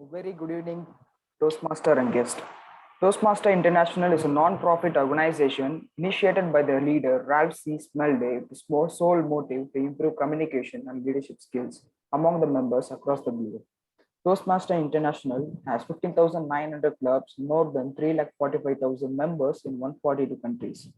Very good evening, Toastmaster and guest. Toastmaster International is a non-profit organization initiated by the leader Ralph C. Smelde with the sole motive to improve communication and leadership skills among the members across the globe. Toastmaster International has 15,900 clubs, more than 345,000 members in 142 countries.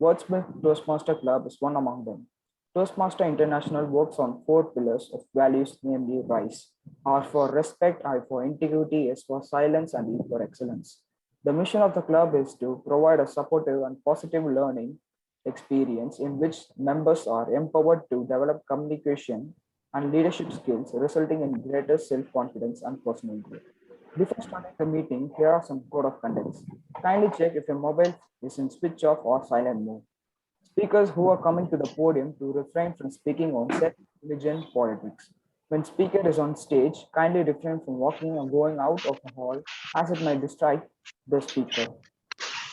Wordsmith Toastmaster Club is one among them. Toastmaster International works on four pillars of values, namely RISE: R for respect, I for integrity, S for silence, and E for excellence. The mission of the club is to provide a supportive and positive learning experience in which members are empowered to develop communication and leadership skills, resulting in greater self-confidence and personal growth. Before starting the meeting, here are some code of conducts. Kindly check if your mobile is in switch off or silent mode. Speakers who are coming to the podium to refrain from speaking on sex, religion, politics. When speaker is on stage, kindly refrain from walking or going out of the hall as it might distract the speaker.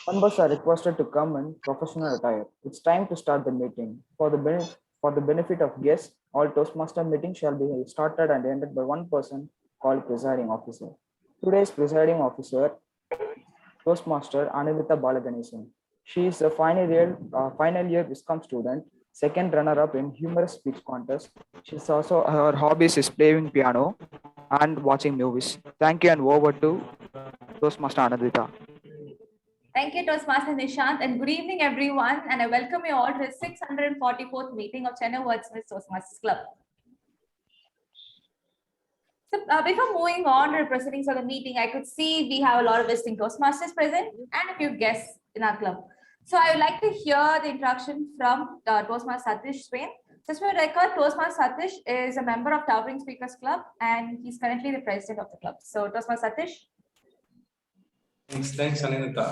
Members are requested to come in professional attire. It's time to start the meeting. For the benefit of guests, all Toastmaster meetings shall be started and ended by one person called presiding officer. Today's presiding officer, Toastmaster Anivita Balaganesan. She is a final year Viscom student, second runner-up in humorous speech contest. She's also her hobbies is playing piano and watching movies. Thank you and over to Toastmaster Anivita. Thank you, Toastmaster Nishant, and good evening, everyone. And I welcome you all to the 644th meeting of Chennai Wordsmith Toastmasters Club. So before moving on to the proceedings of the meeting, I could see we have a lot of visiting Toastmasters present and a few guests in our club. So I would like to hear the introduction from Toastmaster Satish Swain. Just for the record, Toastmaster Satish is a member of Towering Speakers Club and he's currently the president of the club. So Toastmaster Satish. Thanks, Anindita.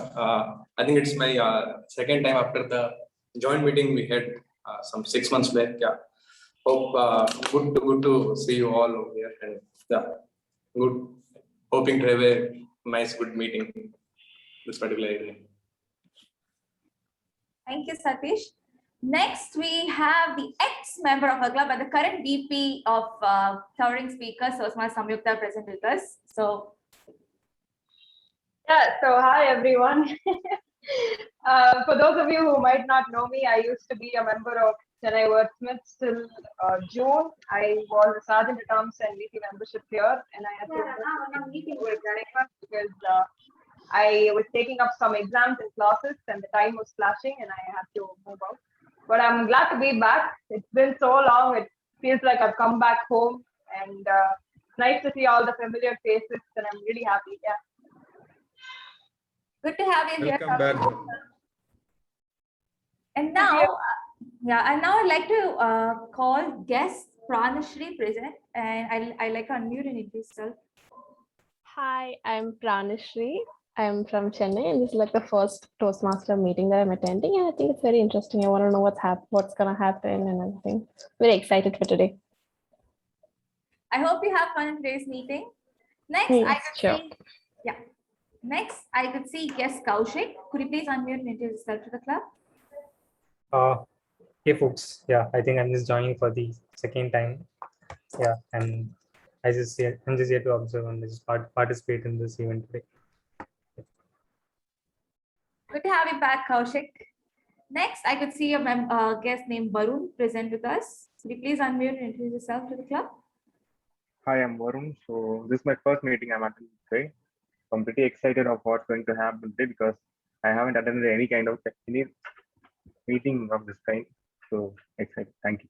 I think it's my second time after the joint meeting we had some 6 months back. Yeah, hope good to see you all over here, and yeah, good. Hoping to have a nice, good meeting this particular evening. Thank you, Satish. Next, we have the ex-member of our club and the current VP of Towering Speakers, Toastmaster Samyukta, present with us. So. Yeah, so hi everyone. For those of you who might not know me, I used to be a member of Chennai Wordsmith till June. I was a Sergeant at Arms and VP membership here, and I had to because I was taking up some exams and classes, and the time was flashing, and I had to move out. But I'm glad to be back. It's been so long; it feels like I've come back home, and it's nice to see all the familiar faces, and I'm really happy. Yeah. Good to have you here. Welcome back. And now, I'd like to call guest Pranashri present, and I like to unmute and introduce yourself. Hi, I'm Pranashri. I'm from Chennai, and this is like the first Toastmaster meeting that I'm attending, and I think it's very interesting. I want to know what's gonna happen and everything. Very excited for today. I hope you have fun in today's meeting. Next, Next, I could see guest Kaushik. Could you please unmute and introduce yourself to the club? Hey folks, yeah, I think I'm just joining for the second time. Yeah, and I'm just here to observe and just participate in this event today. Good to have you back, Kaushik. Next, I could see a guest named Varun present with us. Could you please unmute and introduce yourself to the club? Hi, I'm Varun. So this is my first meeting I'm attending today. I'm pretty excited of what's going to happen today because I haven't attended any meeting of this kind. So excited. Thank you.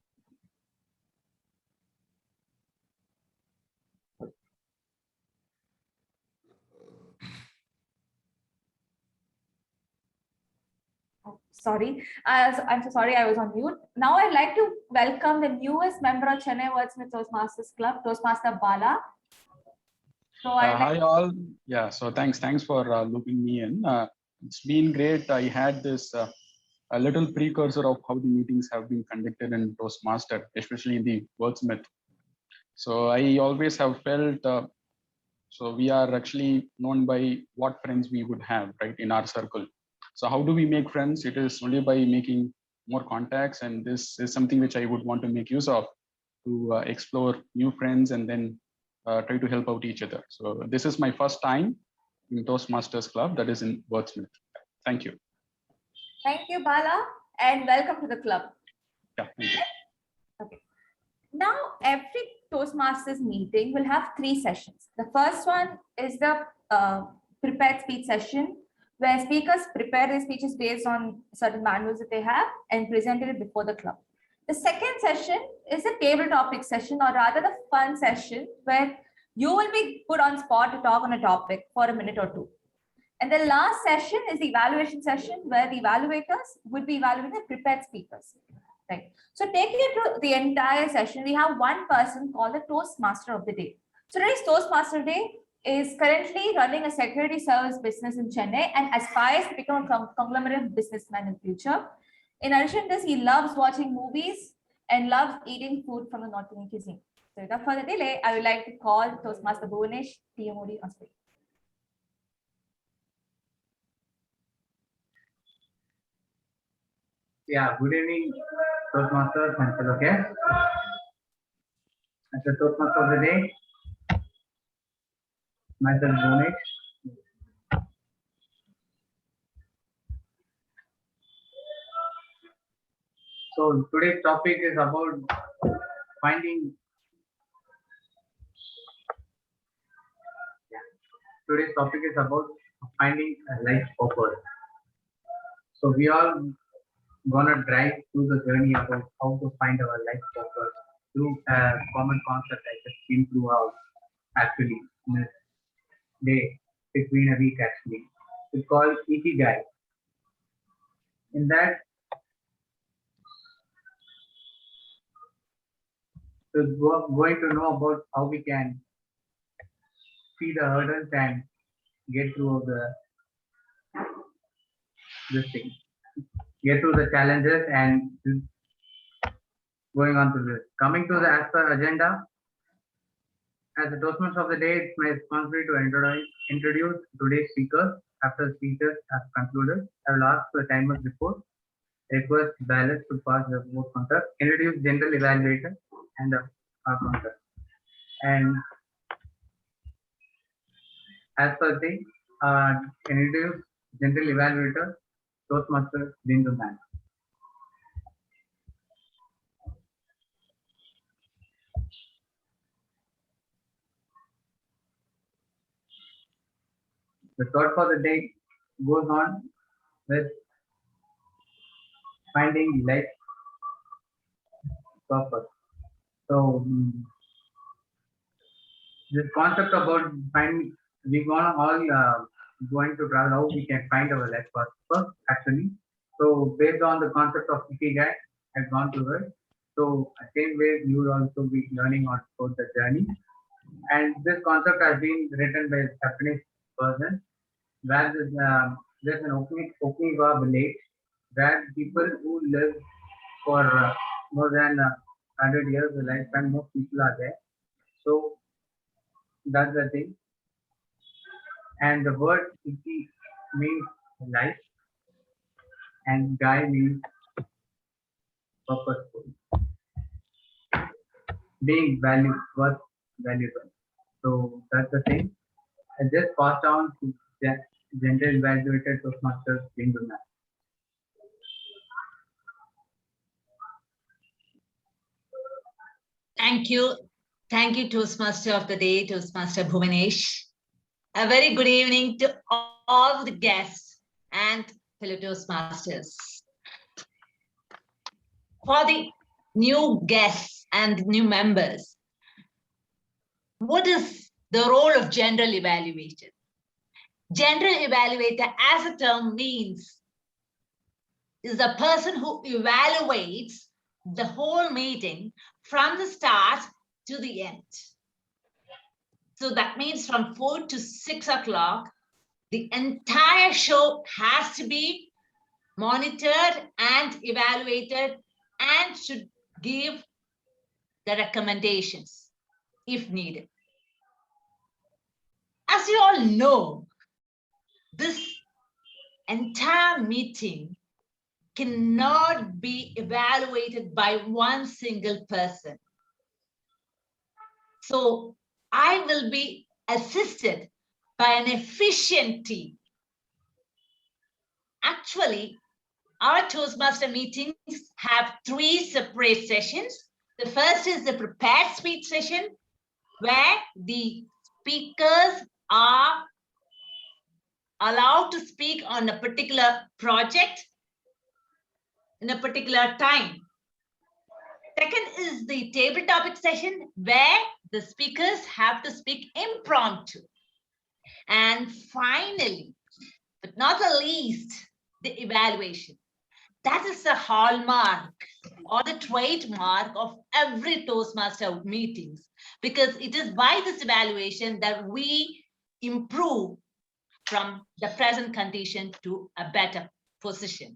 Oh, sorry. I'm so sorry I was on mute. Now I'd like to welcome the newest member of Chennai Wordsmith Toastmasters Club, Toastmaster Bala. So hi all. Yeah, so thanks for looping me in. It's been great. I had this a little precursor of how the meetings have been conducted in Toastmaster, especially in the Wordsmith. So I always have felt, so we are actually known by what friends we would have, right, in our circle. So how do we make friends? It is only by making more contacts, and this is something which I would want to make use of to explore new friends and then try to help out each other. So this is my first time in Toastmasters Club, that is in Wordsmith. Thank you. Thank you, Bala, and welcome to the club. Yeah, thank you. Okay. Now, every Toastmasters meeting will have 3 sessions. The first one is the prepared speech session, where speakers prepare their speeches based on certain manuals that they have and presented it before the club. The second session is a table topic session, or rather the fun session, where you will be put on spot to talk on a topic for a minute or two. And the last session is the evaluation session, where the evaluators would be evaluating the prepared speakers. Right. So taking you through the entire session, we have one person called the Toastmaster of the Day. So today's Toastmaster Day is currently running a security service business in Chennai and aspires to become a conglomerate businessman in future. In addition to this, he loves watching movies and loves eating food from the North Indian cuisine. So without further delay, I would like to call Toastmaster Bhuvanesh TMOD on stage. Yeah, good evening, Toastmasters and fellow guests. As the Toastmaster of the day, myself Bhuvanesh. So today's topic is about finding. Today's topic is about finding a life purpose. So we are gonna drive through the journey about how to find our life purpose through a common concept I just been throughout actually in this day between a week actually. It's called Ikigai. In that, we're going to know about how we can see the hurdles and get through this thing. Get through the challenges and going on to this. Coming to the as per agenda, as the Toastmaster of the day, it's my responsibility to introduce today's speakers. After the speakers have concluded, I will ask for the timer's report, request ballots to pass the vote counter, introduce general evaluator and the counter. And as per the introduce general evaluator, Toastmaster Bindu Man. The thought for the day goes on with finding life purpose. So this concept about finding, we're gonna all going to travel how we can find our life purpose actually. So based on the concept of Ikigai, I've gone through it. So same way you will also be learning about the journey. And this concept has been written by a Japanese person, where there's an Okinawa village where people who live for more than 100 years, the lifespan, most people are there. So that's the thing. And the word Iki means life, and Gai means purposeful, being worth valuable. So that's the thing. I just passed down to general evaluated Toastmasters Bindu Man. Thank you. Thank you, Toastmaster of the day, Toastmaster Bhuvanesh. A very good evening to all the guests and fellow Toastmasters. For the new guests and new members, what is the role of general evaluator? General evaluator, as a term means, is the person who evaluates the whole meeting from the start to the end. So that means from 4 to 6 o'clock, the entire show has to be monitored and evaluated and should give the recommendations if needed. As you all know, this entire meeting cannot be evaluated by one single person. So I will be assisted by an efficient team. Actually, our Toastmaster meetings have 3 separate sessions. The first is the prepared speech session, where the speakers are allowed to speak on a particular project in a particular time. Second is the table topic session, where the speakers have to speak impromptu. And finally, but not the least, the evaluation. That is the hallmark or the trademark of every Toastmaster meetings, because it is by this evaluation that we improve from the present condition to a better position.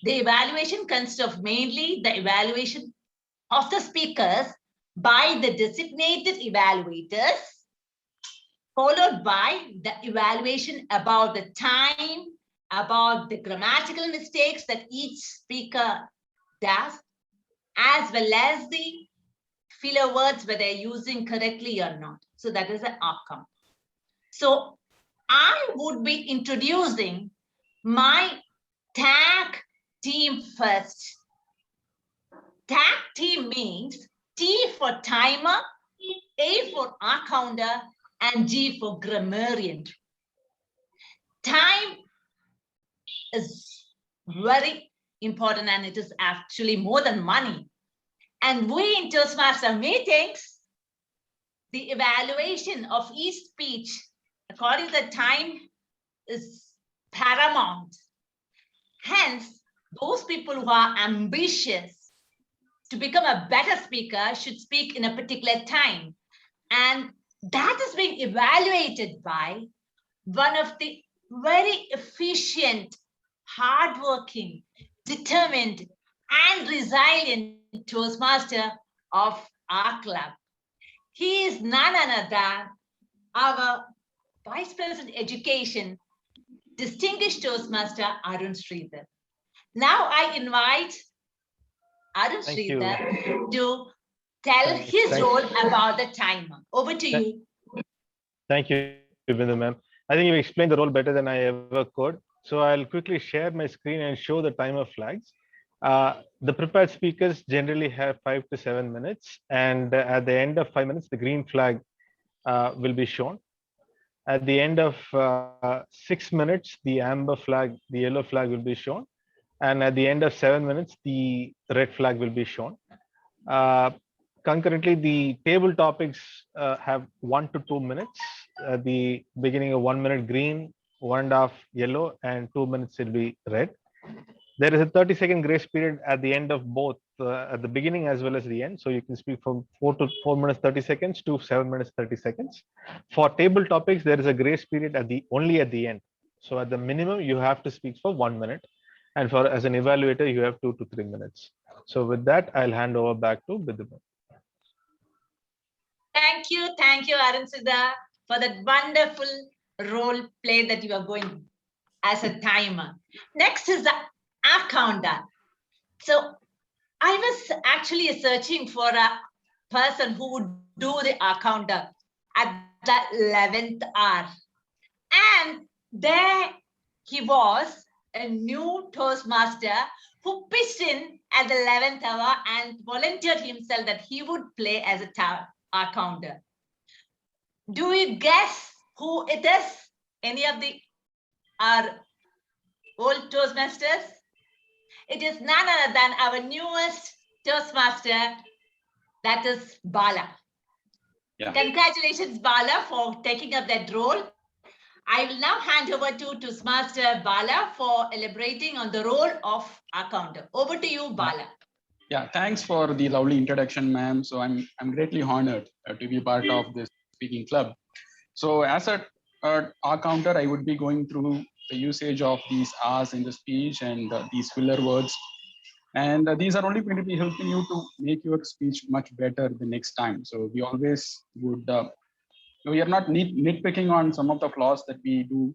The evaluation consists of mainly the evaluation of the speakers by the designated evaluators, followed by the evaluation about the time, about the grammatical mistakes that each speaker does, as well as the filler words, whether they're using correctly or not. So that is the outcome. So I would be introducing my tag team first. Tag team means T for timer, A for accounder, and G for grammarian. Time is very important, and it is actually more than money. And we in Toastmaster meetings, the evaluation of each speech according to the time is paramount. Hence, those people who are ambitious to become a better speaker should speak in a particular time. And that is being evaluated by one of the very efficient, hardworking, determined, and resilient Toastmaster of our club. He is none other than our Vice President Education, distinguished Toastmaster Arun Sridhar. Now I invite Arun Sridhar to tell his role about the timer. Over to you. Thank you, Bindu ma'am. I think you explained the role better than I ever could. So I'll quickly share my screen and show the timer flags. The prepared speakers generally have 5 to 7 minutes, and at the end of 5 minutes, the green flag will be shown. At the end of 6 minutes, the amber flag, the yellow flag will be shown. And at the end of 7 minutes, the red flag will be shown. Concurrently, the table topics have 1 to 2 minutes. At the beginning of 1 minute green, 1.5 yellow, and 2 minutes will be red. There is a 30-second grace period at the end of both, at the beginning as well as the end. So you can speak from 4 minutes 30 seconds to 7 minutes 30 seconds. For table topics, there is a grace period only at the end. So at the minimum, you have to speak for 1 minute. And for as an evaluator, you have 2 to 3 minutes. So with that, I'll hand over back to Bindu. Thank you, Arun Sridhar, for that wonderful role play that you are going as a timer. Next is the accounder. So I was actually searching for a person who would do the accounder at the 11th hour. And there he was, a new Toastmaster who pitched in at the 11th hour and volunteered himself that he would play as a accounder. Do you guess who it is? Any of our old Toastmasters? It is none other than our newest Toastmaster, that is Bala. Yeah. Congratulations, Bala, for taking up that role. I will now hand over to Toastmaster Bala for elaborating on the role of accounder. Over to you, Bala. Yeah, thanks for the lovely introduction, ma'am. So I'm greatly honored to be part of this speaking club. So as a accounder, I would be going through the usage of these R's in the speech and these filler words. And these are only going to be helping you to make your speech much better the next time. So we always would, we are not nitpicking on some of the flaws that we do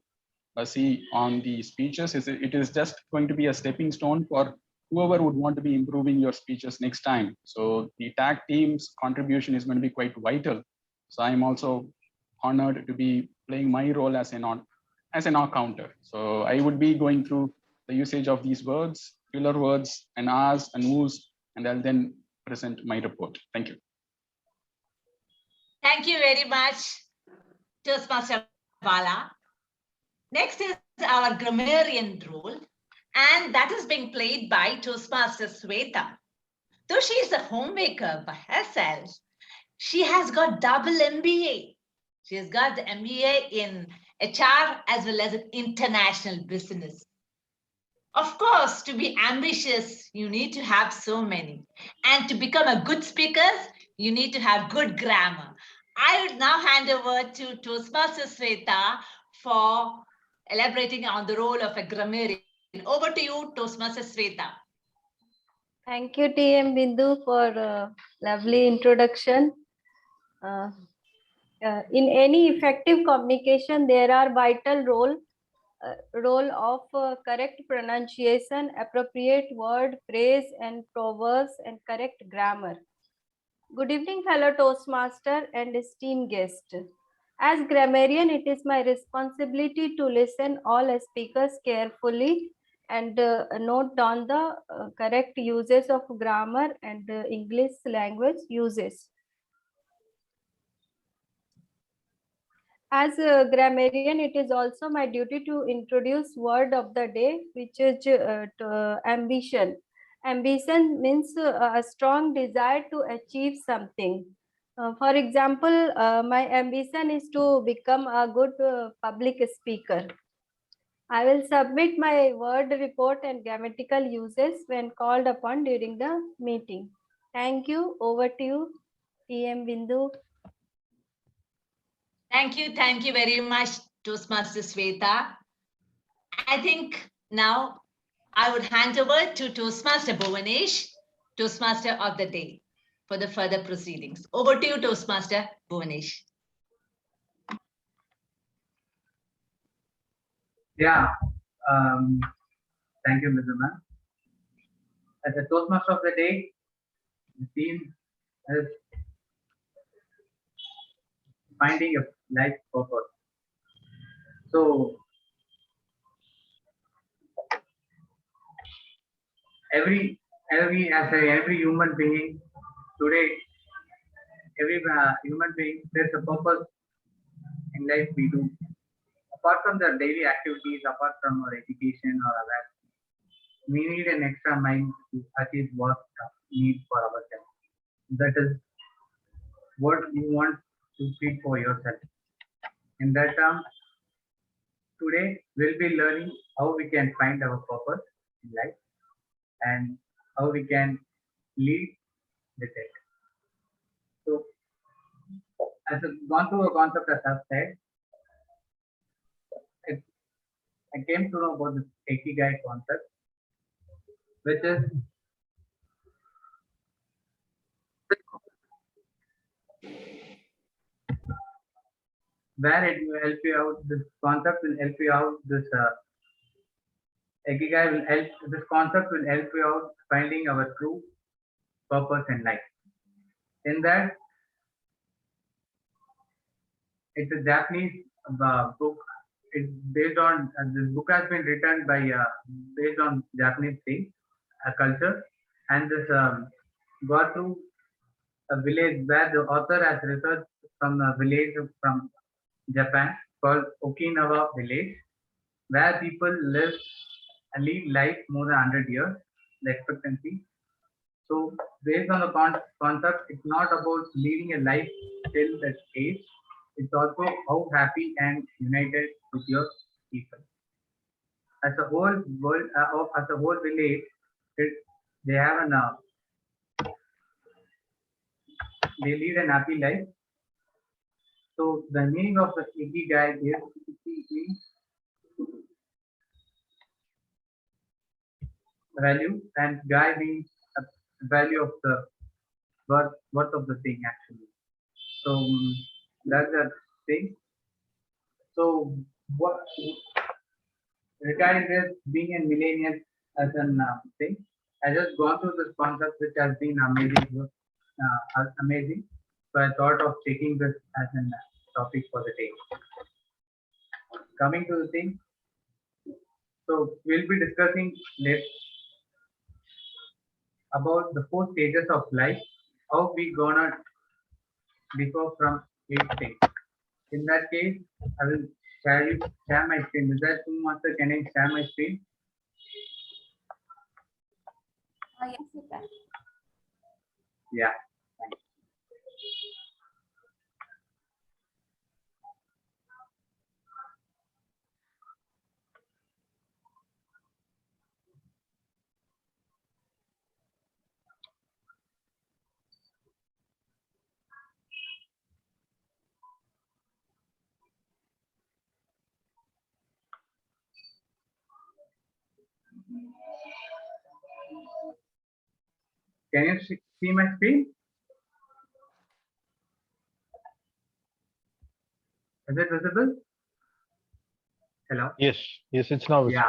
see on the speeches. It is just going to be a stepping stone for whoever would want to be improving your speeches next time. So the tag team's contribution is going to be quite vital. So I'm also honored to be playing my role as an counter. So I would be going through the usage of these words, filler words, and ahs and woos, and I'll then present my report. Thank you. Thank you very much, Toastmaster Bala. Next is our grammarian role, and that is being played by Toastmaster Sweta. Though she is a homemaker by herself, she has got double MBA. She has got the MBA in HR as well as in international business. Of course, to be ambitious, you need to have so many. And to become a good speaker, you need to have good grammar. I would now hand over to Toastmaster Sweta for elaborating on the role of a grammarian. Over to you, Toastmaster Sweta. Thank you, TM Bindu, for a lovely introduction. In any effective communication, there are vital role of correct pronunciation, appropriate word, phrase, and proverbs, and correct grammar. Good evening, fellow Toastmaster and esteemed guest. As grammarian, it is my responsibility to listen all speakers carefully and note down the correct uses of grammar and English language uses. As a grammarian, it is also my duty to introduce word of the day, which is ambition. Ambition means a strong desire to achieve something. For example, my ambition is to become a good public speaker. I will submit my word report and grammatical uses when called upon during the meeting. Thank you. Over to you, TM Bindu. Thank you very much, Toastmaster Sweta. I think now I would hand over to Toastmaster Bhuvanesh, Toastmaster of the day, for the further proceedings. Over to you, Toastmaster Bhuvanesh. Yeah, thank you, Mr. Man. As the Toastmaster of the day, the theme is finding a life purpose. So, every human being today, every human being, there's a purpose in life we do. Apart from the daily activities, apart from our education or other, we need an extra mind to achieve what we need for ourselves. That is what you want to feed for yourself. In that term, today we'll be learning how we can find our purpose in life and how we can lead with it. So, as I've gone through a concept as I've said, I came to know about this Ikigai concept, which is where it will help you out. This concept will help you out. This Ikigai will help. This concept will help you out finding our true purpose in life. In that, it's a Japanese book. It's based on this book has been written by based on Japanese things, culture, and this got to a village where the author has researched from a village from Japan called Okinawa village, where people live and lead life more than 100 years, the expectancy. So based on the concept, it's not about leading a life till that age. It's also how happy and united with your people. As a whole world, as a whole village, they have they lead an happy life. So the meaning of the Ikigai is value, and Gai means value of the worth of the thing actually. So that's the thing. So what regarding this being a millennial as an thing, I just gone through this concept, which has been amazing, amazing. So I thought of taking this as a topic for the day. Coming to the thing, so we'll be discussing next about the 4 stages of life, how we gonna differ from each thing. In that case, I will share my screen. Is that too, Master? Can I share my screen? Yes, you can. Yeah. Thanks. Can you see my screen? Is it visible? Hello? Yes, it's now visible.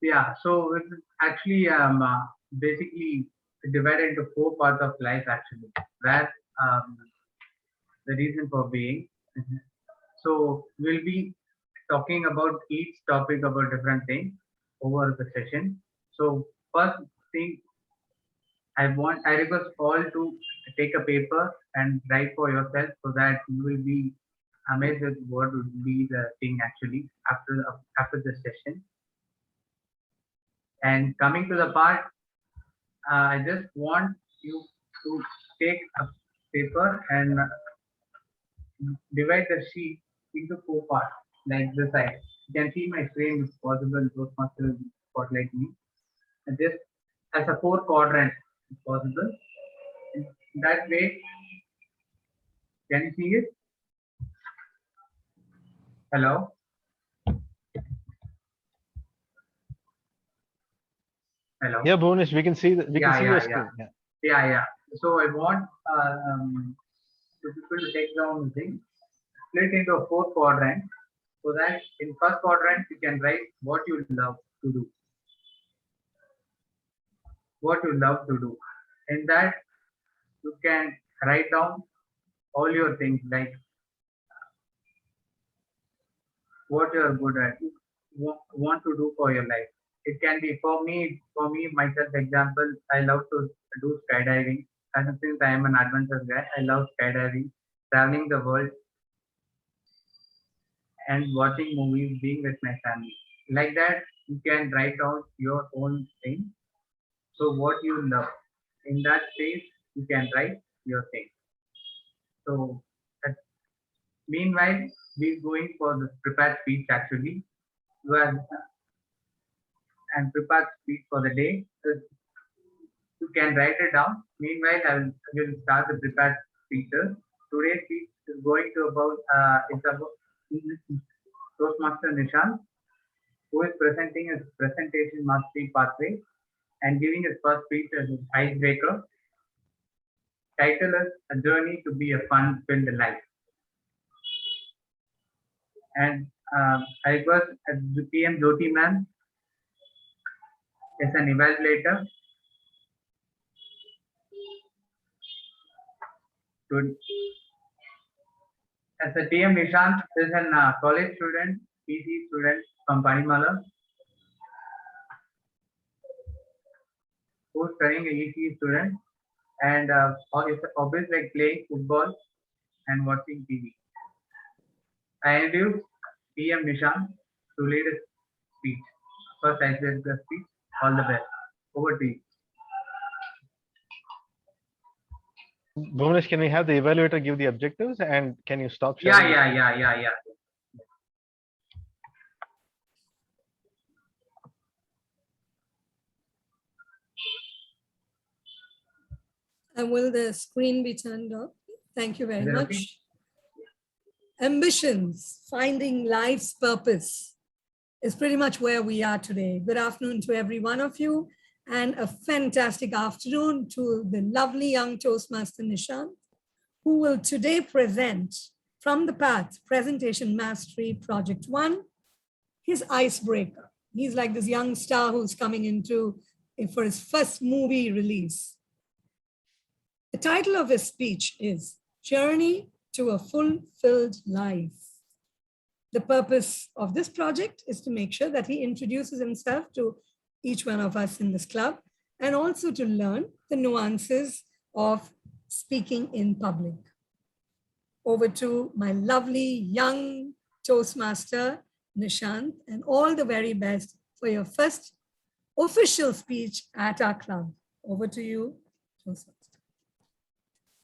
Yeah, so it's actually basically divided into 4 parts of life actually, where the reason for being. So we'll be talking about each topic about different things over the session. So first thing, I request all to take a paper and write for yourself so that you will be amazed with what would be the thing actually after the session. And coming to the part, I just want you to take a paper and divide the sheet into 4 parts, like this side. You can see my screen if possible, Toastmaster spotlight me. And just as a 4 quadrant if possible. In that way, can you see it? Hello? Hello? Yeah, Bhuvanesh, we can see your screen. Yeah. So I want people to take down the thing, split into a 4 quadrant, so that in first quadrant you can write what you love to do. What you love to do. In that you can write down all your things, like what you are good at, want to do for your life. It can be for me myself. Example, I love to do skydiving. And since I am an adventure guy, I love skydiving, traveling the world, and watching movies, being with my family. Like that, you can write out your own thing. So what you love, in that space, you can write your thing. So meanwhile, we're going for the prepared speech actually. And prepared speech for the day. You can write it down. Meanwhile, I will start the prepared speeches. Today's speech is going to it's about Toastmaster Nishant, who is presenting his presentation mastery pathway and giving his first speech as an icebreaker. Title is A Journey to Be a Fun-Filled Life. And I request PM Jyoti ma'am is an evaluator. Good. As a TM Nishant is a college student, PC student from Panimala, who is studying a ECE student, and is always like playing football and watching TV. I introduce PM Nishant to lead his speech. First, I say the speech. All the best. Over to you. Bhuvanesh, can we have the evaluator give the objectives, and can you stop sharing? Yeah. And will the screen be turned off? Thank you very Is it much. okay? Ambitions, finding life's purpose is pretty much where we are today. Good afternoon to every one of you, and a fantastic afternoon to the lovely young Toastmaster Nishant, who will today present from the path Presentation Mastery Project 1, his icebreaker. He's like this young star who's coming into for his first movie release. The title of his speech is Journey to a Fulfilled Life. The purpose of this project is to make sure that he introduces himself to each one of us in this club and also to learn the nuances of speaking in public. Over to my lovely young Toastmaster, Nishant, and all the very best for your first official speech at our club. Over to you, Toastmaster.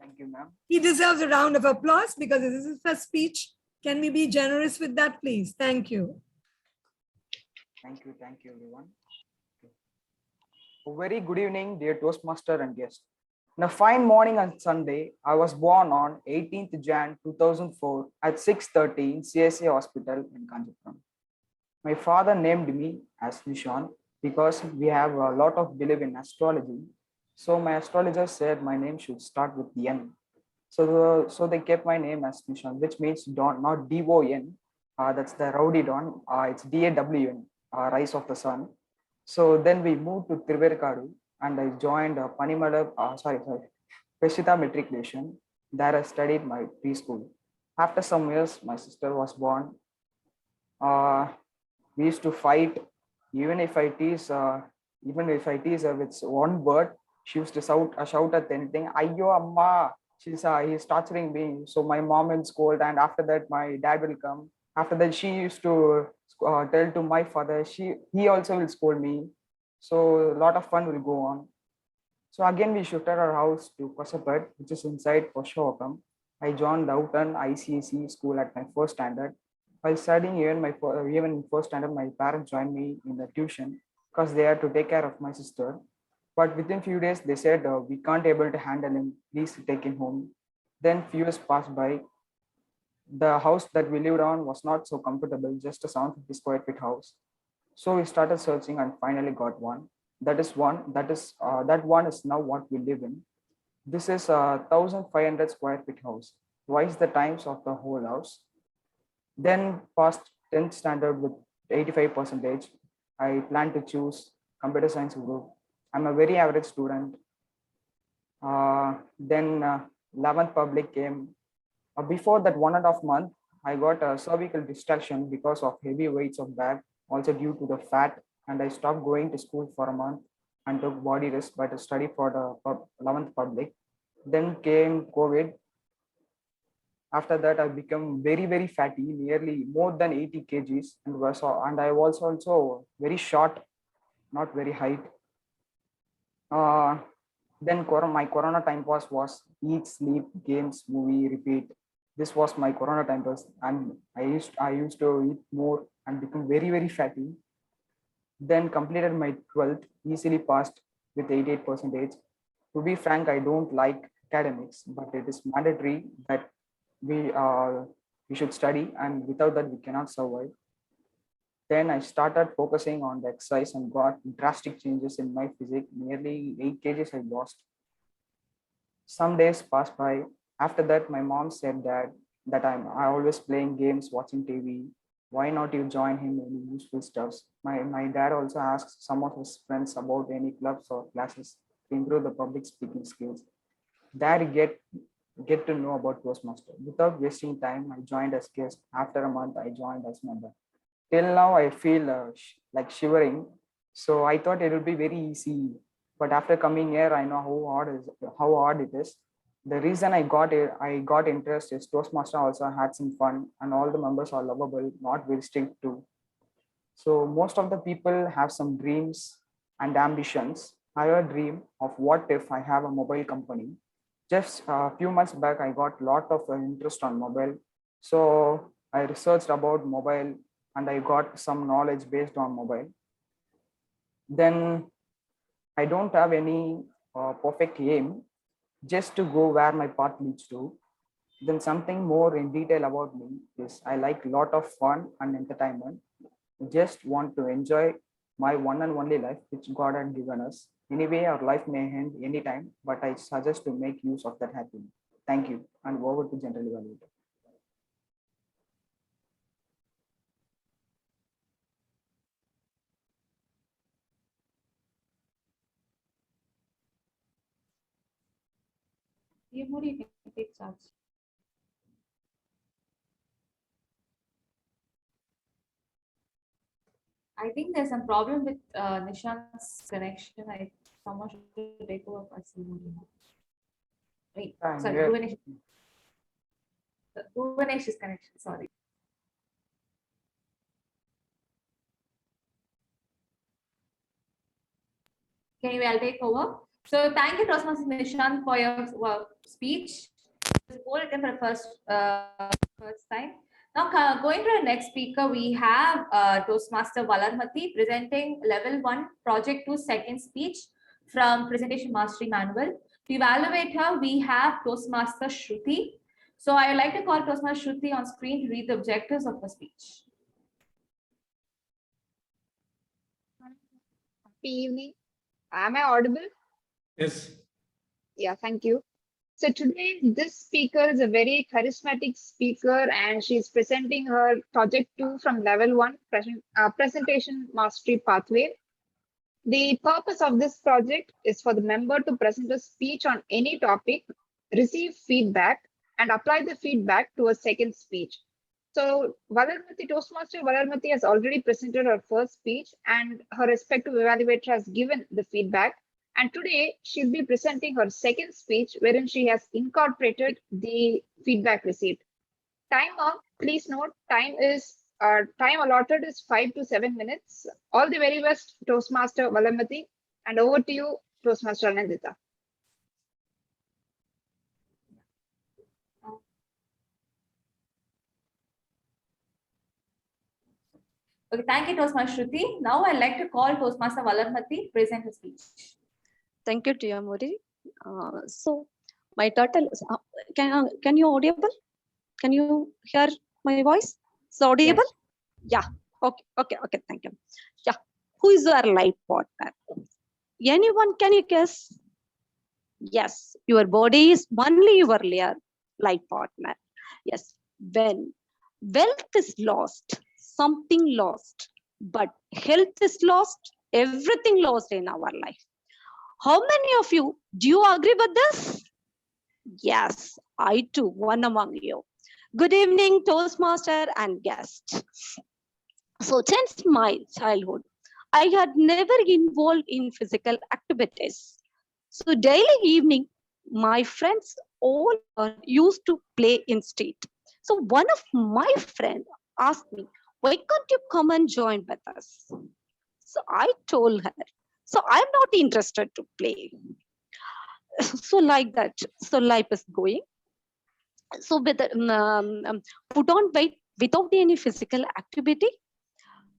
Thank you, ma'am. He deserves a round of applause because this is his first speech. Can we be generous with that, please? Thank you. Thank you, everyone. A very good evening, dear Toastmaster and guests. On a fine morning on Sunday, I was born on 18th Jan 2004 at 6:30 in CSA Hospital in Kanchipuram. My father named me as Nishant because we have a lot of belief in astrology. So my astrologer said my name should start with N. So they kept my name as Nishant, which means Dawn, not D-O-N. That's the Rowdy Dawn. It's D-A-W-N, Rise of the Sun. So then we moved to Thiruvarkadu and I joined Peshita Matriculation. There I studied my preschool. After some years, my sister was born. We used to fight. Even if I tease her with one word, she used to shout at anything. Ayyo amma, he's torturing me. So my mom will scold, and after that my dad will come. After that, she used to tell to my father. He also will scold me. So a lot of fun will go on. So again, we shifted our house to Kosapat, which is inside Purushottam. I joined Doughton ICSE school at my first standard. While studying even in first standard, my parents joined me in the tuition because they had to take care of my sister. But within few days, they said, we can't able to handle him. Please take him home. Then few years passed by. The house that we lived on was not so comfortable, just a 750 square feet house. So we started searching and finally got one. That one is now what we live in. This is a 1,500 square feet house, twice the times of the whole house. Then passed 10th standard with 85%. I plan to choose computer science group. I'm a very average student. Then 11th public came. Before that 1.5 months, I got a cervical distraction because of heavy weights of bag, also due to the fat, and I stopped going to school for a month and took body rest, but I studied for the 11th public. Then came COVID. After that, I became very, very fatty, nearly more than 80 kgs, and I was also very short, not very height. Then my corona time pass was eat, sleep, games, movie, repeat. This was my corona time pass, and I used to eat more and become very, very fatty. Then completed my 12th, easily passed with 88%. To be frank, I don't like academics, but it is mandatory that we should study, and without that we cannot survive. Then I started focusing on the exercise and got drastic changes in my physique. Nearly 8 kgs I lost. Some days passed by. After that, my mom said that I always playing games, watching TV. Why not you join him in useful stuffs? My dad also asked some of his friends about any clubs or classes to improve the public speaking skills. There get to know about Toastmaster. Without wasting time, I joined as guest. After a month, I joined as member. Till now, I feel like shivering. So I thought it would be very easy. But after coming here, I know how hard it is. The reason I got interest is Toastmaster also had some fun, and all the members are lovable, not very strict too. So most of the people have some dreams and ambitions. I have a dream of what if I have a mobile company. Just a few months back, I got a lot of interest on mobile. So I researched about mobile and I got some knowledge based on mobile. Then I don't have any perfect aim, just to go where my path leads to. Then something more in detail about me is I like a lot of fun and entertainment. Just want to enjoy my one and only life which God had given us. Anyway, our life may end anytime, but I suggest to make use of that happiness. Thank you, and over to General Evaluator. You can take charge. I think there's some problem with Nishant's connection. Someone should take over for CMOD. Wait, sorry, Bhuvanesh's connection, sorry. Anyway, I'll take over. So thank you, Toastmaster Nishant, for your speech. For the first time. Now, going to the next speaker, we have Toastmaster Valarmati presenting Level 1 Project 2 second speech from Presentation Mastery Manual. To evaluate her, we have Toastmaster Shruti. So I would like to call Toastmaster Shruti on screen to read the objectives of her speech. Happy evening. Am I audible? Yes. Yeah, thank you. So today, this speaker is a very charismatic speaker and she's presenting her project 2 from level 1 presentation mastery pathway. The purpose of this project is for the member to present a speech on any topic, receive feedback and apply the feedback to a second speech. So Valarmati, Toastmaster Valarmati has already presented her first speech and her respective evaluator has given the feedback. And today she'll be presenting her second speech wherein she has incorporated the feedback received. Time up, please note, time allotted is 5 to 7 minutes. All the very best, Toastmaster Valarmati, and over to you, Toastmaster Anandita. Okay, thank you, Toastmaster Shruti. Now I'd like to call Toastmaster Valarmati to present his speech. Thank you, Tia Modi. So my title is, can you audible? Can you hear my voice? It's audible? Yes. Yeah. Okay, thank you. Yeah. Who is our life partner? Anyone, can you guess? Yes, your body is only your life partner. Yes, when wealth is lost, something lost, but health is lost, everything lost in our life. How many of you, do you agree with this? Yes, I too, one among you. Good evening, Toastmaster and guests. So since my childhood, I had never involved in physical activities. So daily evening, my friends all used to play instead. So one of my friends asked me, why can't you come and join with us? So I told her, so I'm not interested to play. So like that, so life is going. So with put on weight without any physical activity.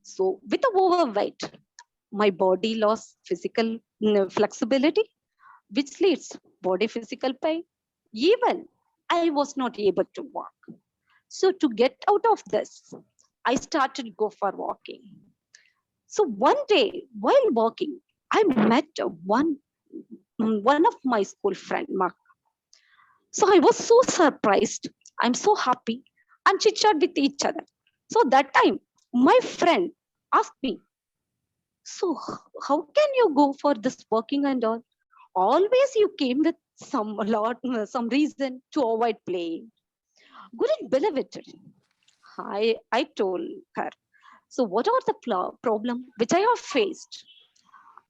So with the overweight, my body lost physical flexibility, which leads body physical pain. Even I was not able to walk. So to get out of this, I started to go for walking. So one day while walking, I met one of my school friend, Mark. So I was so surprised. I'm so happy and chit-chat with each other. So that time, my friend asked me, so how can you go for this walking and all? Always you came with some reason to avoid playing. Couldn't believe it. I told her. So what are the problem which I have faced?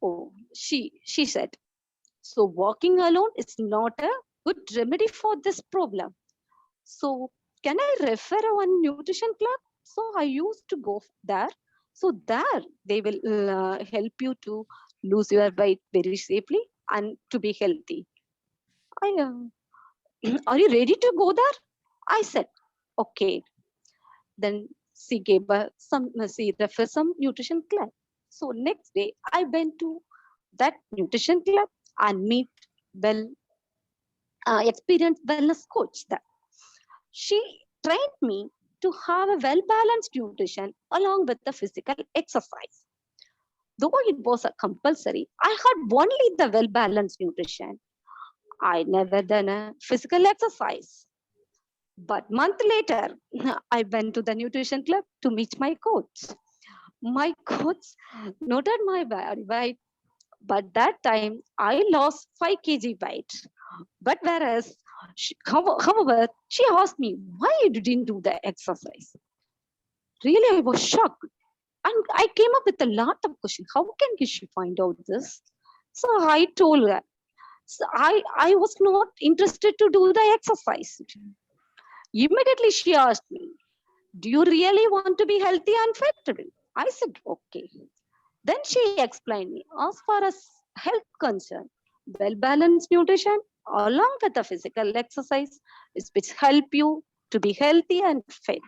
Oh, she said, so walking alone is not a good remedy for this problem. So can I refer one nutrition club? So I used to go there. So there they will help you to lose your weight very safely and to be healthy. Are you ready to go there? I said, okay. Then she gave she referred some nutrition club. So next day I went to that nutrition club and meet experienced wellness coach there. She trained me to have a well-balanced nutrition along with the physical exercise. Though it was a compulsory, I had only the well-balanced nutrition. I never done a physical exercise. But month later, I went to the nutrition club to meet my coach. My coach noted my weight, but that time I lost 5 kg weight. But whereas However, she asked me why you didn't do the exercise. Really, I was shocked. And I came up with a lot of questions. How can she find out this? So I told her, so I was not interested to do the exercise. Immediately she asked me, do you really want to be healthy and fit? I said, okay. Then she explained me, as far as health concerned, well-balanced nutrition along with the physical exercise is which help you to be healthy and fit.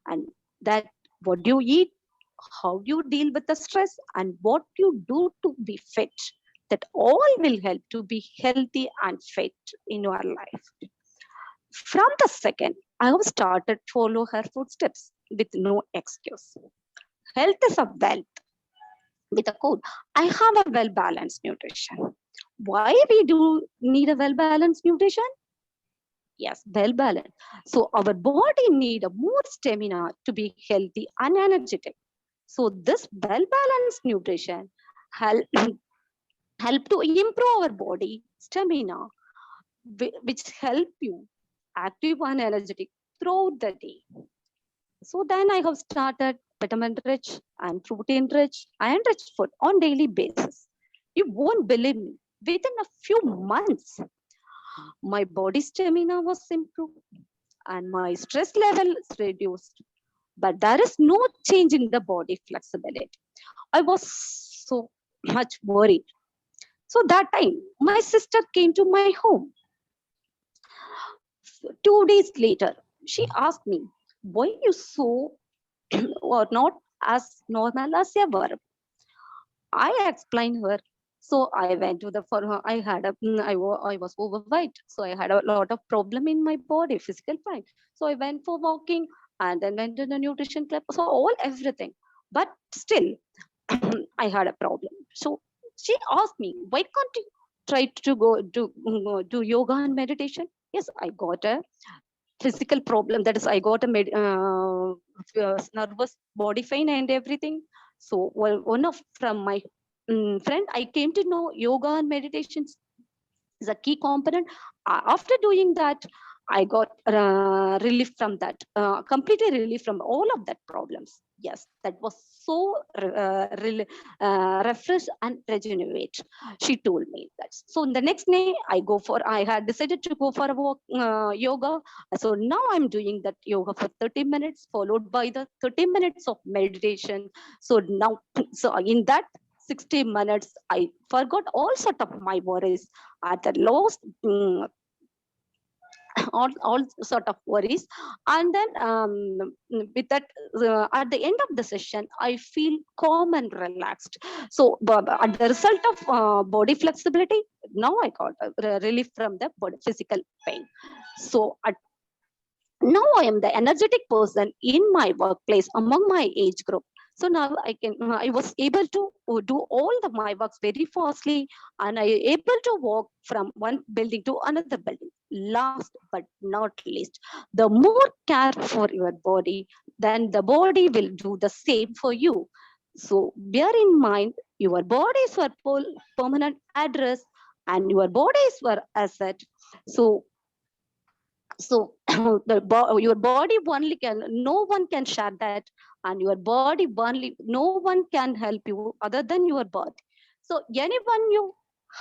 And that what you eat, how you deal with the stress, and what you do to be fit, that all will help to be healthy and fit in your life. From the second, I have started follow her footsteps with no excuse. Health is a wealth. With a quote, I have a well-balanced nutrition. Why we do need a well-balanced nutrition? Yes, well-balanced. So our body need a more stamina to be healthy and energetic. So this well-balanced nutrition help to improve our body stamina, which help you active and energetic throughout the day. So then I have started vitamin-rich and protein-rich and rich food on daily basis. You won't believe me. Within a few months, my body stamina was improved and my stress level is reduced. But there is no change in the body flexibility. I was so much worried. So that time, my sister came to my home. 2 days later, she asked me, why you so or not as normal as ever? I explained her. So I went to the, for her, I had a, I was overweight. So I had a lot of problem in my body, physical pain. So I went for walking and then went to the nutrition club. So everything. But still, I had a problem. So she asked me, why can't you try to go do yoga and meditation? Yes, I got a physical problem. That is, I got a nervous body pain and everything. So one of from my friend, I came to know yoga and meditation is a key component. After doing that, I got relief from that, completely relief from all of that problems. Yes, that was so refresh and regenerate. She told me that. So the next day, I had decided to go for a walk, yoga. So now I'm doing that yoga for 30 minutes, followed by the 30 minutes of meditation. So now, so in that 60 minutes, I forgot all sort of my worries at the lowest, all sort of worries. And then with that, at the end of the session, I feel calm and relaxed. So at the result of body flexibility, now I got relief from the body, physical pain. So now I am the energetic person in my workplace among my age group. So now I was able to do all my works very fastly, and I able to walk from one building to another building. Last but not least, the more care for your body, then the body will do the same for you. So bear in mind, your body is your permanent address and your body is your asset. So your body only can, no one can share that, and your body only, no one can help you other than your body. So anyone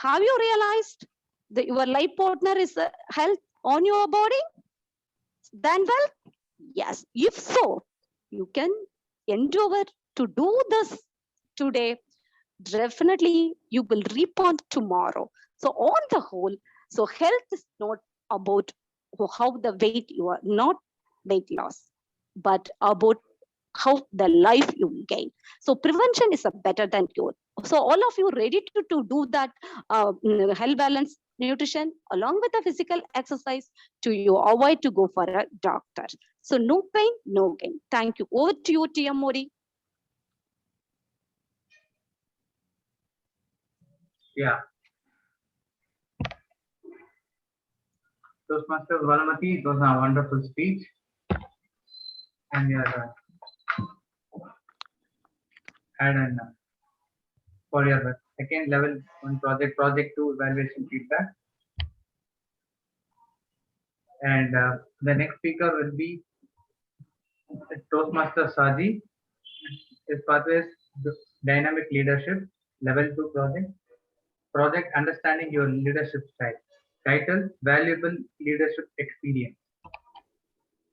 have you realized that your life partner is health on your body? Then well, yes, if so, you can endeavor to do this today. Definitely you will reap on tomorrow. So on the whole, so health is not about how the weight you are, not weight loss, but about how the life you gain. So prevention is a better than cure. So all of you ready to do that health balance nutrition along with the physical exercise to you avoid to go for a doctor. So no pain, no gain. Thank you. Over to you, TM Modi. Yeah. Toastmaster Valamati, it was a wonderful speech. And you had an for your second level on project 2 evaluation feedback. And the next speaker will be Toastmaster Saji. His pathway is Dynamic Leadership, Level 2 project. Project Understanding Your Leadership Style. Title, Valuable Leadership Experience.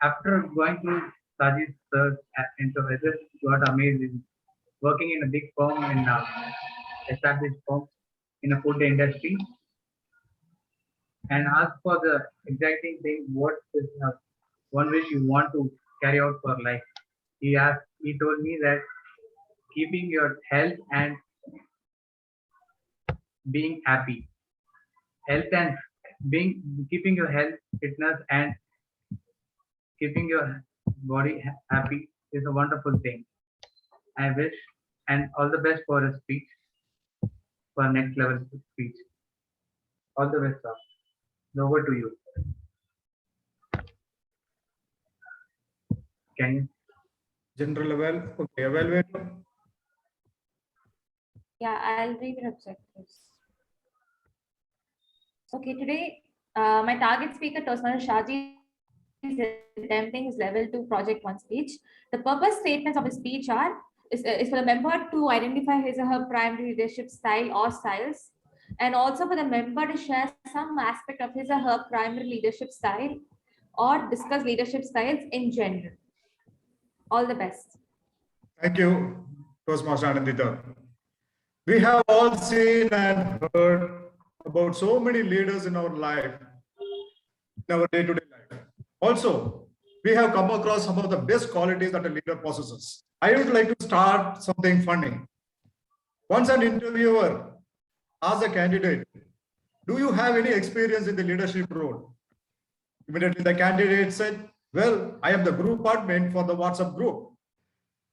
After going through Saji's search into it, got amazing. Working in a big firm in established firm in a food industry, and asked for the exacting thing, what is one wish you want to carry out for life. He told me that keeping your health and being happy. Health and keeping your health, fitness, and keeping your body happy is a wonderful thing. I wish and all the best for his speech, for next level speech. All the best, sir. Over to you. Can you? General level, okay, evaluator. Yeah, I'll read the objectives. Okay, today my target speaker, Toastmaster Shaji, is attempting his level 2 project 1 speech. The purpose statements of his speech is for the member to identify his or her primary leadership style or styles, and also for the member to share some aspect of his or her primary leadership style or discuss leadership styles in general. All the best. Thank you, Toastmaster Anandita. We have all seen and heard about so many leaders in our life, in our day-to-day life. Also, we have come across some of the best qualities that a leader possesses. I would like to start something funny. Once an interviewer asked a candidate, do you have any experience in the leadership role? Immediately the candidate said, well, I am the group admin for the WhatsApp group.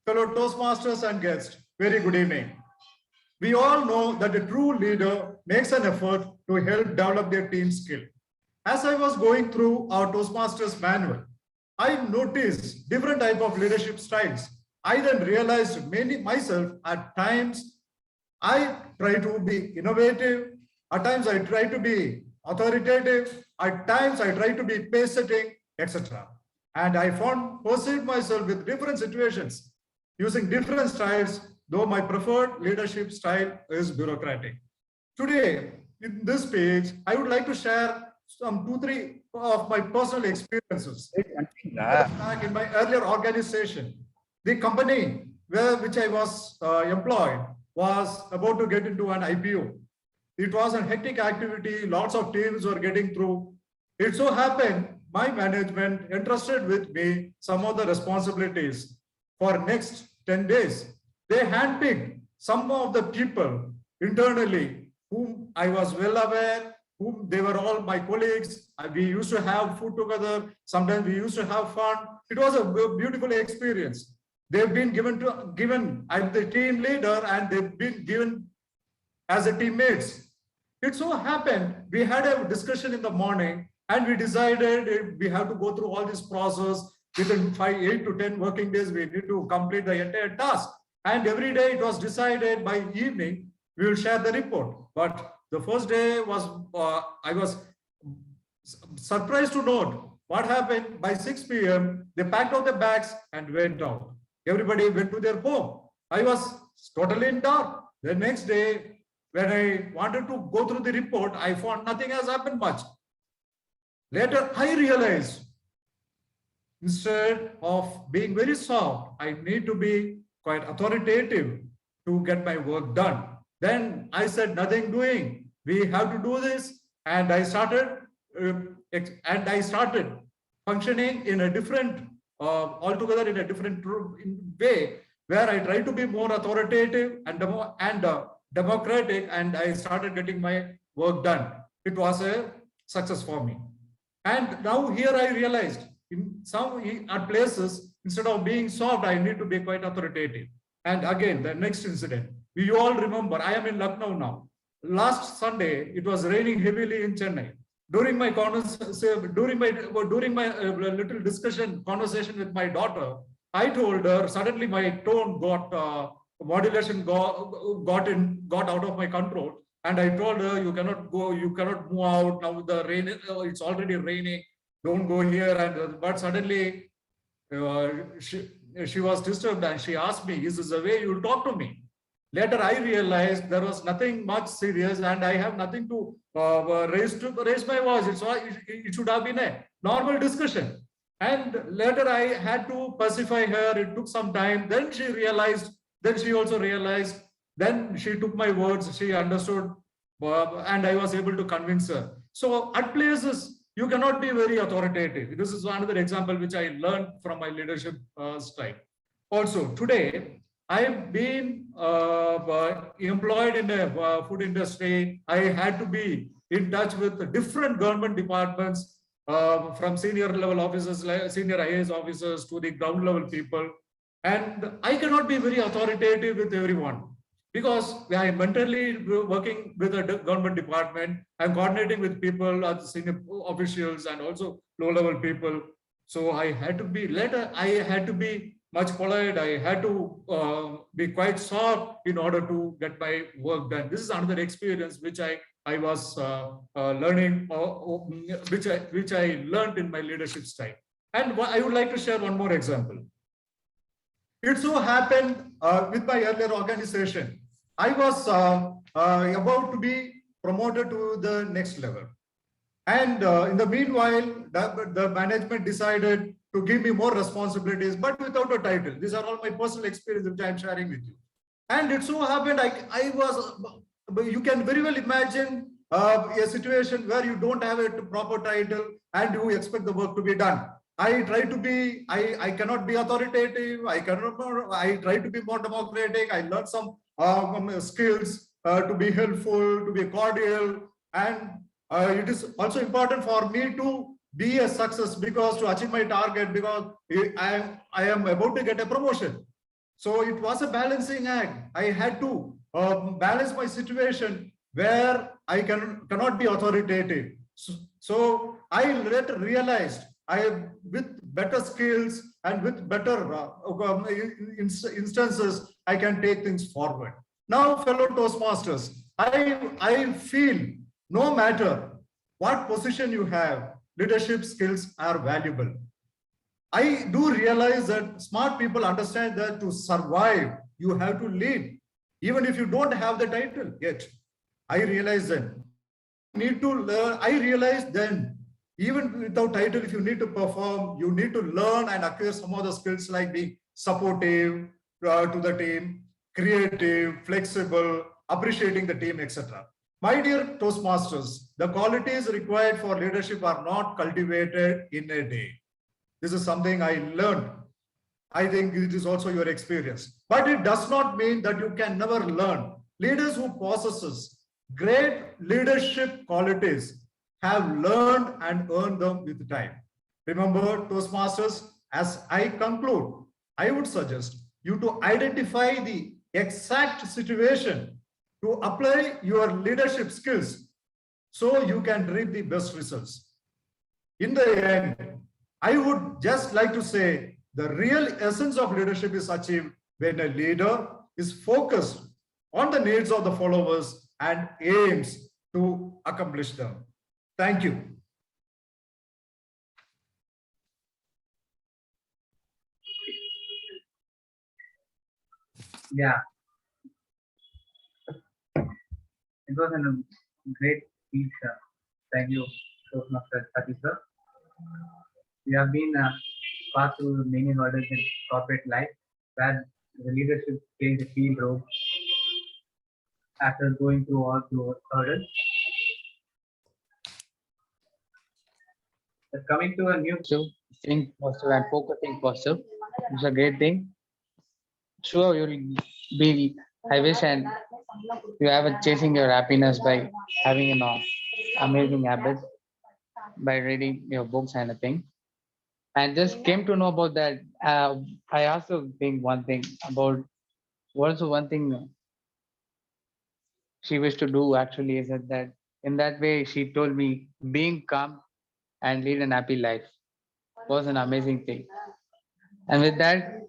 Fellow Toastmasters and guests, very good evening. We all know that a true leader makes an effort to help develop their team skill. As I was going through our Toastmasters manual, I noticed different type of leadership styles. I then realized myself at times, I try to be innovative. At times I try to be authoritative. At times I try to be pace setting, etc. And I perceived myself with different situations using different styles, though my preferred leadership style is bureaucratic. Today, in this page, I would like to share some 2-3 of my personal experiences. Back in my earlier organization, the company which I was employed was about to get into an IPO. It was a hectic activity, lots of teams were getting through. It so happened, my management entrusted with me some of the responsibilities for next 10 days. They handpicked some of the people internally whom I was well aware, whom they were all my colleagues. We used to have food together. Sometimes we used to have fun. It was a beautiful experience. They've been given, I'm the team leader, and they've been given as a teammates. It so happened, we had a discussion in the morning and we decided we have to go through all this process. Within 8 to 10 working days, we need to complete the entire task. And every day it was decided by evening, we will share the report. But the first day was, I was surprised to note what happened. By 6 p.m., they packed out the bags and went out. Everybody went to their home. I was totally in dark. The next day, when I wanted to go through the report, I found nothing has happened much. Later, I realized instead of being very soft, I need to be quite authoritative to get my work done. Then I said, nothing doing. We have to do this. And I started functioning in a different, altogether in a different way, where I try to be more authoritative and democratic, and I started getting my work done. It was a success for me. And now here I realized in some places, instead of being soft, I need to be quite authoritative. And again, the next incident, we all remember, I am in Lucknow now. Last Sunday, it was raining heavily in Chennai. During my conversation with my daughter, I told her, suddenly my tone modulation got out of my control. And I told her, you cannot go, you cannot move out. Now the rain, it's already raining. don't go here. And but suddenly she was disturbed and she asked me, is this the way you will talk to me? Later, I realized there was nothing much serious and I have nothing to raise my voice. It should have been a normal discussion. And later I had to pacify her. It took some time. Then she realized, then she also realized, then she took my words, she understood, and I was able to convince her. So at places, you cannot be very authoritative. This is another example which I learned from my leadership style. Also, today, I've been employed in a food industry. I had to be in touch with different government departments, from senior level officers, senior IAS officers to the ground level people. And I cannot be very authoritative with everyone because I am mentally working with a government department. I'm coordinating with people, senior officials, and also low level people. So I had to be much polite. I had to be quite soft in order to get my work done. This is another experience which I was learning, which I learned in my leadership style. And I would like to share one more example. It so happened with my earlier organization, I was about to be promoted to the next level. And in the meanwhile, the management decided to give me more responsibilities, but without a title. These are all my personal experiences which I am sharing with you. And it so happened, you can very well imagine a situation where you don't have a proper title and you expect the work to be done. I try to be, I cannot be authoritative. I try to be more democratic. I learned some skills to be helpful, to be cordial. And it is also important for me to be a success because to achieve my target, because I am about to get a promotion. So it was a balancing act. I had to balance my situation where I cannot be authoritative. So I later realized with better skills and with better instances, I can take things forward. Now, fellow Toastmasters, I feel no matter what position you have, leadership skills are valuable. I do realize that smart people understand that to survive, you have to lead, even if you don't have the title yet. I realize that. Need to learn. I realized then, even without title, if you need to perform, you need to learn and acquire some of the skills like being supportive to the team, creative, flexible, appreciating the team, etc. My dear Toastmasters, the qualities required for leadership are not cultivated in a day. This is something I learned. I think it is also your experience. But it does not mean that you can never learn. Leaders who possesses great leadership qualities have learned and earned them with time. Remember, Toastmasters, as I conclude, I would suggest you to identify the exact situation to apply your leadership skills so you can reap the best results. In the end, I would just like to say the real essence of leadership is achieved when a leader is focused on the needs of the followers and aims to accomplish them. Thank you. Yeah. It was a great speech. Thank you, Toastmaster Satish sir. We have been passed through many hurdles in corporate life where the leadership plays a key role after going through all those hurdles. But coming to a new think positive and focusing positive. It's a great thing. Sure, you'll be, I wish, and you have a chasing your happiness by having an amazing habit by reading your books and a thing. And just came to know about that. I also think one thing about also one thing she wished to do actually is that in that way she told me being calm and lead an happy life was an amazing thing. And with that,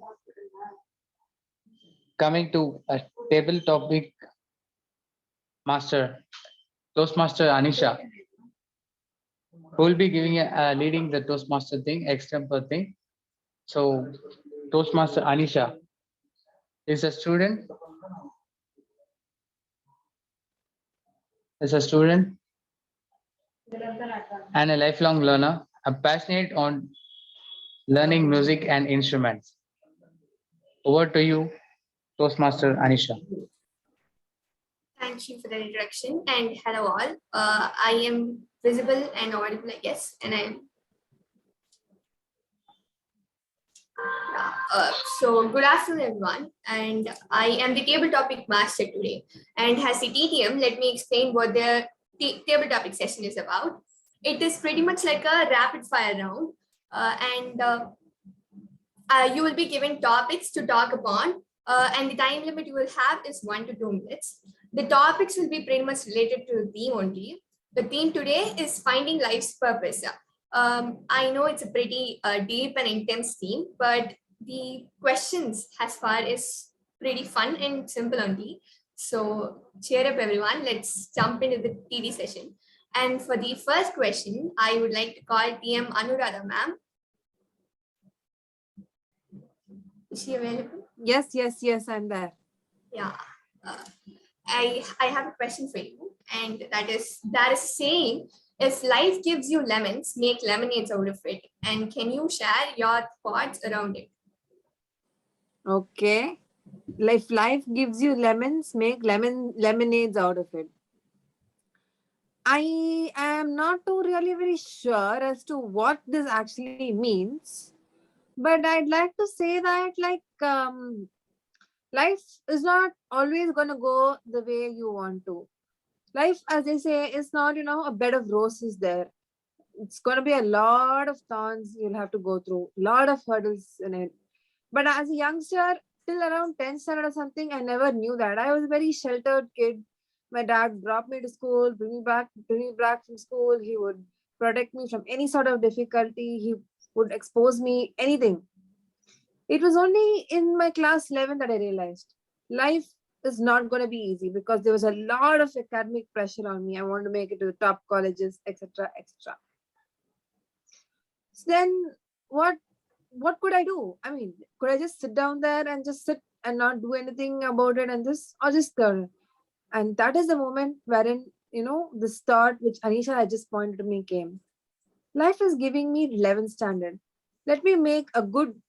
coming to a table topic, Toastmaster Anisha. who will be giving leading the Toastmaster thing, extemporary thing. So Toastmaster Anisha is a student. And a lifelong learner. I'm passionate on learning music and instruments. Over to you, Toastmaster Anisha. Thank you for the introduction and hello all. I am visible and audible, I guess, and so good afternoon everyone, and I am the table topic master today. And as the TTM, let me explain what the table topic session is about. It is pretty much like a rapid fire round, and you will be given topics to talk upon, and the time limit you will have is 1 to 2 minutes. The topics will be pretty much related to the theme only. The theme today is finding life's purpose. I know it's a pretty deep and intense theme, but the questions as far is pretty fun and simple only. So cheer up everyone, let's jump into the TD session. And for the first question, I would like to call TM Anuradha ma'am. Is she available? Yes, I'm there. Yeah. I have a question for you, and that is saying, if life gives you lemons, make lemonades out of it. And can you share your thoughts around it? Okay. If life gives you lemons, make lemonades out of it. I am not too really very sure as to what this actually means, but I'd like to say that life is not always going to go the way you want to. Life, as they say, is not, a bed of roses there. It's going to be a lot of thorns you'll have to go through, a lot of hurdles in it. But as a youngster, till around 10th standard or something, I never knew that. I was a very sheltered kid. My dad dropped me to school, bring me back from school. He would protect me from any sort of difficulty. He would expose me, anything. It was only in my class 11 that I realized life is not going to be easy because there was a lot of academic pressure on me. I wanted to make it to the top colleges, etc., etc. So then what could I do? I mean, could I just sit down there and just sit and not do anything about it or just go? And that is the moment wherein, this thought which Anisha had just pointed to me came. Life is giving me 11th standard. Let me make a good,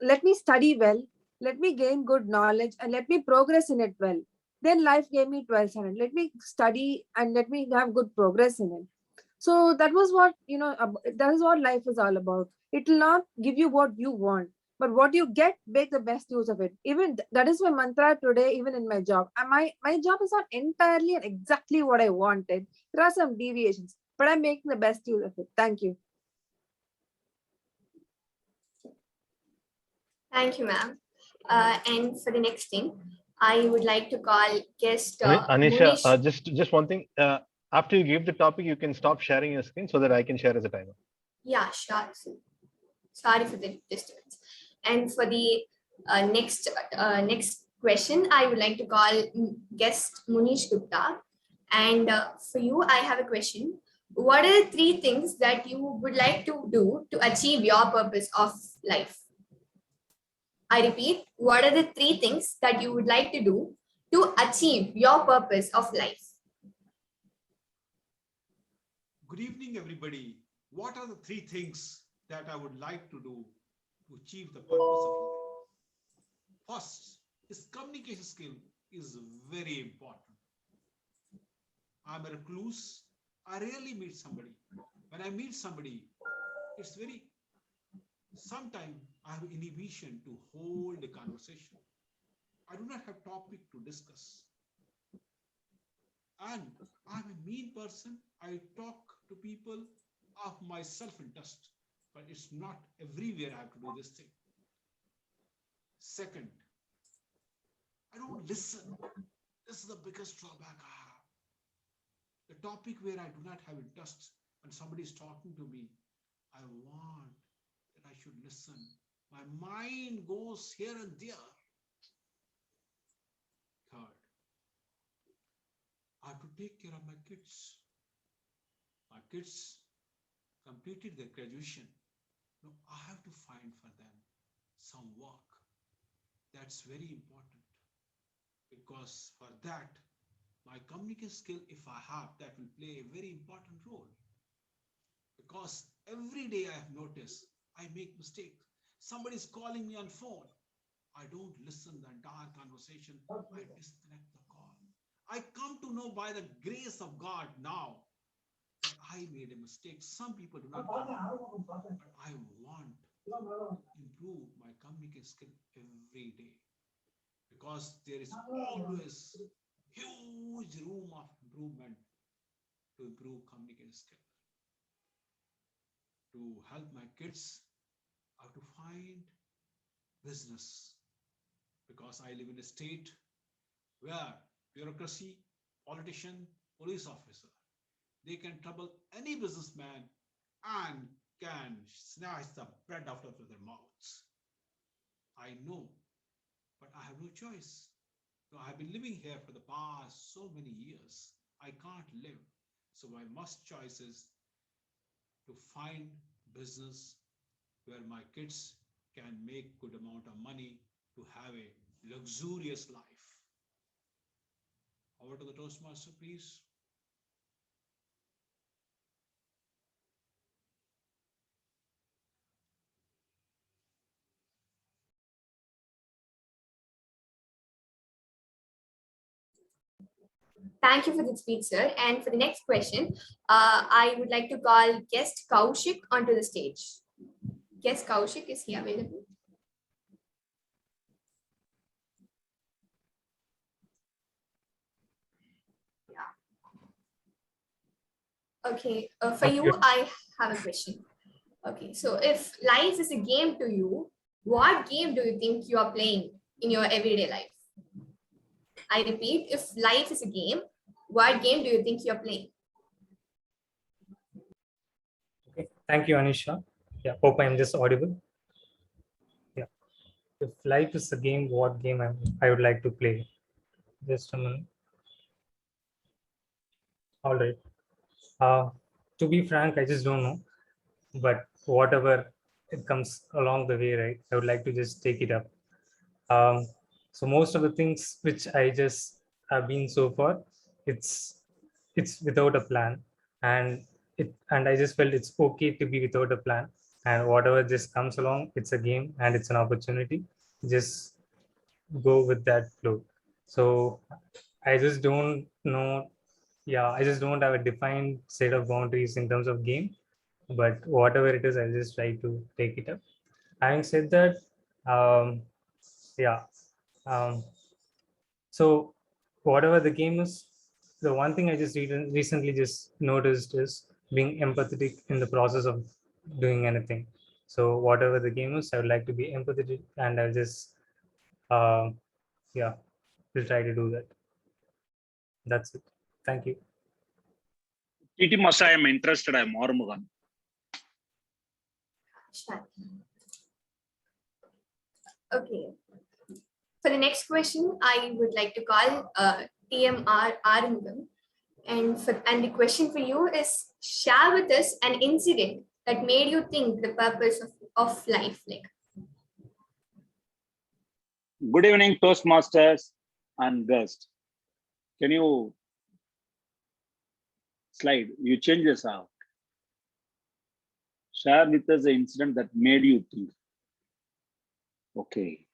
let me study well, let me gain good knowledge and let me progress in it well. Then life gave me 12th standard. Let me study and let me have good progress in it. So that was what, that is what life is all about. It will not give you what you want, but what you get, make the best use of it. Even that is my mantra today, even in my job. And my job is not entirely and exactly what I wanted. There are some deviations, but I'm making the best use of it. Thank you. Thank you, ma'am. And for the next thing, I would like to call guest Anisha, Munish. just one thing. After you give the topic, you can stop sharing your screen so that I can share as a timer. Yeah, sure. Sorry for the disturbance. And for the next question, I would like to call guest Munish Gupta. And for you, I have a question. What are the 3 things that you would like to do to achieve your purpose of life? I repeat, what are the 3 things that you would like to do to achieve your purpose of life? Good evening, everybody. What are the 3 things that I would like to do to achieve the purpose of life? First, is communication skill is very important. I'm a recluse. I rarely meet somebody. When I meet somebody, it's very, sometimes I have inhibition to hold a conversation. I do not have topic to discuss. And I'm a mean person. I talk to people of my self-interest, but it's not everywhere I have to do this thing. Second, I don't listen. This is the biggest drawback I have. The topic where I do not have interest, when somebody is talking to me, I want that I should listen. My mind goes here and there. Third, I have to take care of my kids. My kids completed their graduation. Now I have to find for them some work. That's very important, because for that, my communication skill, if I have, that will play a very important role. Because every day I have noticed I make mistakes. Somebody is calling me on phone. I don't listen the entire conversation. I disconnect the call. I come to know by the grace of God now that I made a mistake. Some people do not know, but I want to improve my communication skill every day, because there is always huge room of improvement to improve communication skill. To help my kids, I have to find business, because I live in a state where bureaucracy, politician, police officer, they can trouble any businessman and can snatch the bread out of their mouths. I know, but I have no choice. So I have been living here for the past so many years. I can't live. So my must choice is to find business where my kids can make good amount of money to have a luxurious life. Over to the Toastmaster, please. Thank you for the speech, sir. And for the next question, I would like to call guest Kaushik onto the stage. Guest Kaushik, is he available? Yeah. Okay, for you, I have a question. Okay, so if life is a game to you, what game do you think you are playing in your everyday life? I repeat, if life is a game, what game do you think you're playing? Okay, thank you, Anisha. Yeah, hope I'm just audible. Yeah, if life is a game, what game I would like to play? Just a minute. All right. To be frank, I just don't know, but whatever it comes along the way, right? I would like to just take it up. So most of the things which I just have been so far, it's without a plan, and I just felt it's okay to be without a plan, and whatever just comes along, it's a game and it's an opportunity. Just go with that flow. So I just don't know. Yeah, I just don't have a defined set of boundaries in terms of game, but whatever it is, I'll just try to take it up. Having said that, yeah. So whatever the game is, the one thing I just recently just noticed is being empathetic in the process of doing anything. So whatever the game is, I would like to be empathetic, and I'll just, yeah, will try to do that. That's it. Thank you. TT Master, I am interested. I am Arumugan. Okay. For the next question, I would like to call TMR Arumugam. And the question for you is, share with us an incident that made you think the purpose of life. Like. Good evening, Toastmasters and guests. Can you slide? You change this out. Share with us the incident that made you think. Okay.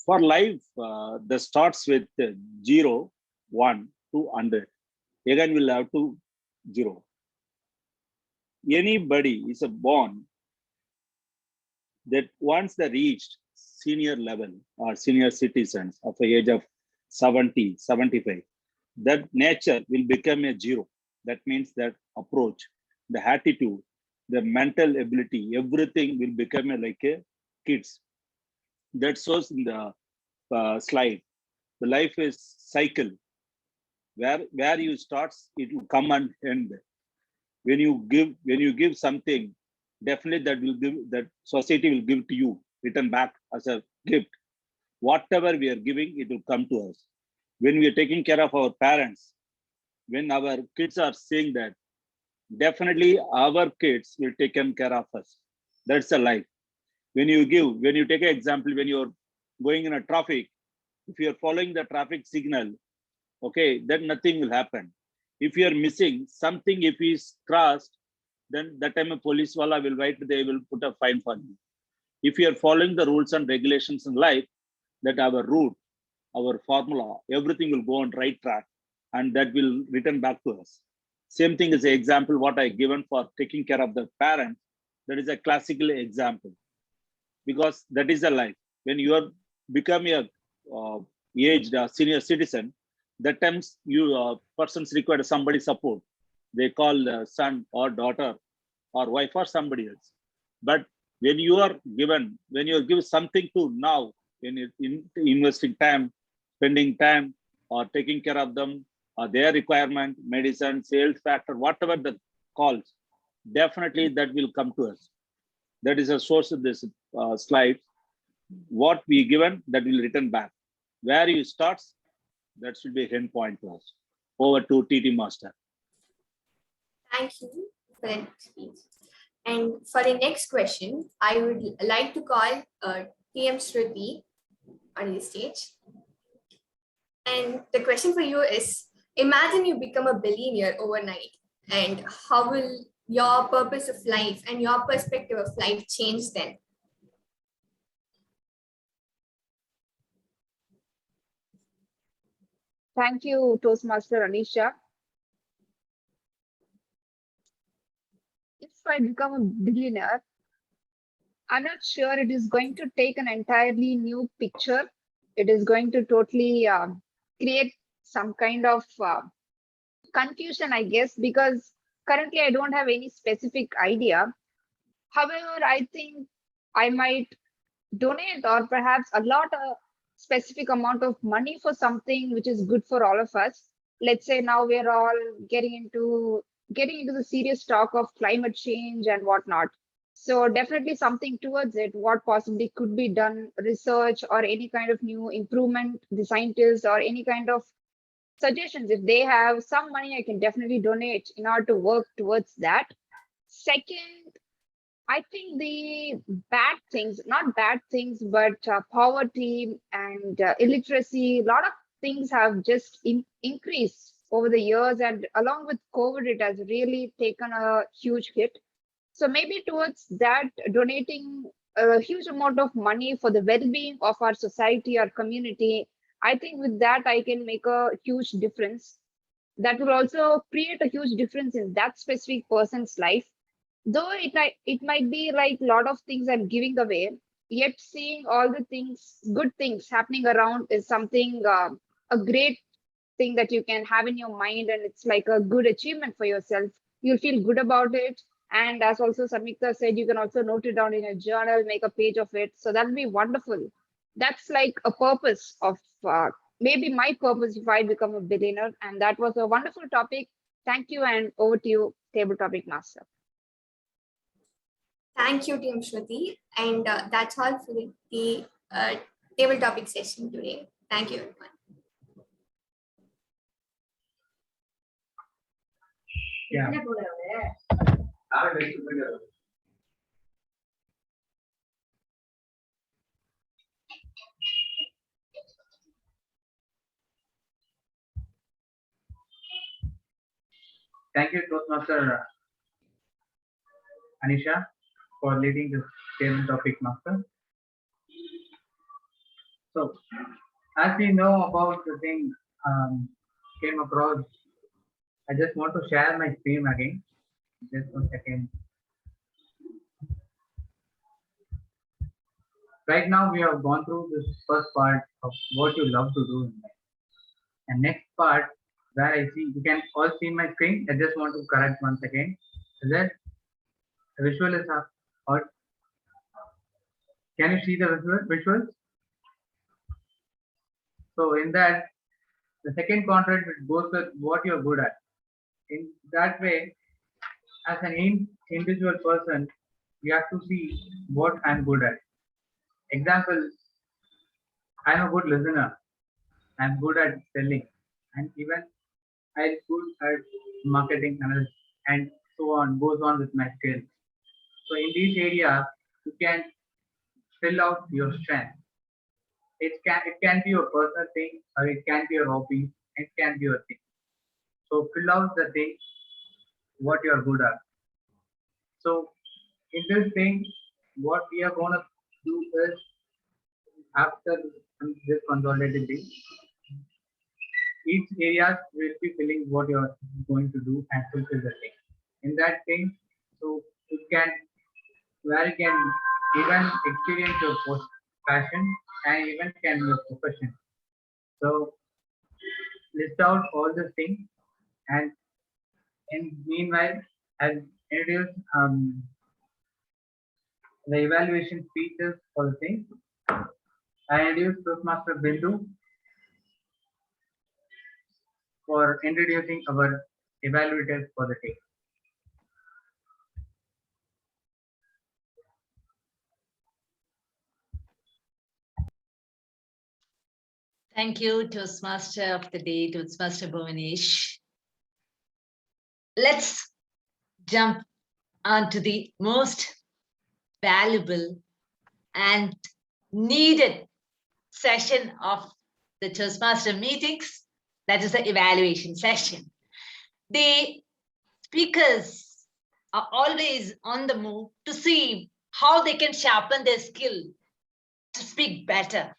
For life, that starts with 0, 1, 2, 100. Again, we'll have to 0. Anybody is born that once they reached senior level or senior citizens of the age of 70, 75, that nature will become a 0. That means that approach, the attitude, the mental ability, everything will become like a kids. That shows in the slide. The life is cycle. Where you start, it will come and end. When you give something, definitely that society will give to you, return back as a gift. Whatever we are giving, it will come to us. When we are taking care of our parents, when our kids are saying that definitely our kids will take care of us. That's the life. When you take an example, when you're going in a traffic, if you're following the traffic signal, okay, then nothing will happen. If you're missing something, if is crossed, then that time a police wala will write, they will put a fine for you. If you are following the rules and regulations in life, that our route, our formula, everything will go on right track, and that will return back to us. Same thing is an example what I given for taking care of the parents. That is a classical example, because that is a life. When you are becoming a aged senior citizen, that times you persons require somebody support. They call son or daughter or wife or somebody else. But when you are given, when you give something to now, when you investing time, spending time, or taking care of them, or their requirement, medicine, sales factor, whatever the calls, definitely that will come to us. That is a source of this slide. What we given, that will return back. Where you start, that should be a end point to us. Over to TT Master. Thank you for that speech. And for the next question, I would like to call TM Shruti on the stage. And the question for you is, imagine you become a billionaire overnight, and how will your purpose of life and your perspective of life change then? Thank you, Toastmaster Anisha. If I become a billionaire, I'm not sure it is going to take an entirely new picture. It is going to totally create some kind of confusion, I guess, because currently I don't have any specific idea. However, I think I might donate or perhaps allot a specific amount of money for something which is good for all of us. Let's say now we're all getting into the serious talk of climate change and whatnot. So definitely something towards it, what possibly could be done, research or any kind of new improvement, the scientists or any kind of suggestions. If they have some money, I can definitely donate in order to work towards that. Second, I think the bad things, not bad things, but poverty and illiteracy, a lot of things have just increased over the years. And along with COVID, it has really taken a huge hit. So maybe towards that, donating a huge amount of money for the well-being of our society, our community, I think with that, I can make a huge difference. That will also create a huge difference in that specific person's life. Though it might be like a lot of things I'm giving away, yet seeing all the things, good things happening around is something, a great thing that you can have in your mind, and it's like a good achievement for yourself. You'll feel good about it. And as also Samyukta said, you can also note it down in a journal, make a page of it. So that'll be wonderful. That's like a purpose of maybe my purpose if I become a billionaire. And that was a wonderful topic. Thank you, and over to you, Table Topic Master. Thank you, Team Shruti. And that's all for the table topic session today. Thank you, everyone. Yeah. Thank you, Toastmaster Anisha, for leading this table topic master. So, as we know about the thing came across, I just want to share my screen again. Just 1 second. Right now, we have gone through this first part of what you love to do in life. And next part, where I see, you can all see my screen. I just want to correct once again. Is that the visual is up? Or can you see the visuals? So in that, the second contract goes with what you're good at. In that way, as an individual person, you have to see what I'm good at. Example, I'm a good listener. I'm good at selling, and even I'm good at marketing and so on, goes on with my skills. So in these areas, you can fill out your strength. It can be your personal thing, or it can be your hobby, it can be your thing. So fill out the thing what you are good at. So in this thing, what we are gonna do is, after this consolidated thing, each area will be filling what you are going to do and fulfill the thing. In that thing, so you can, where you can even experience your passion and even can be your profession. So list out all the things, and in meanwhile, I'll introduce the evaluation features for the thing. I introduced Toastmaster Bindu for introducing our evaluators for the thing. Thank you, Toastmaster of the day, Toastmaster Bhuvanesh. Let's jump on to the most valuable and needed session of the Toastmaster meetings, that is the evaluation session. The speakers are always on the move to see how they can sharpen their skill to speak better.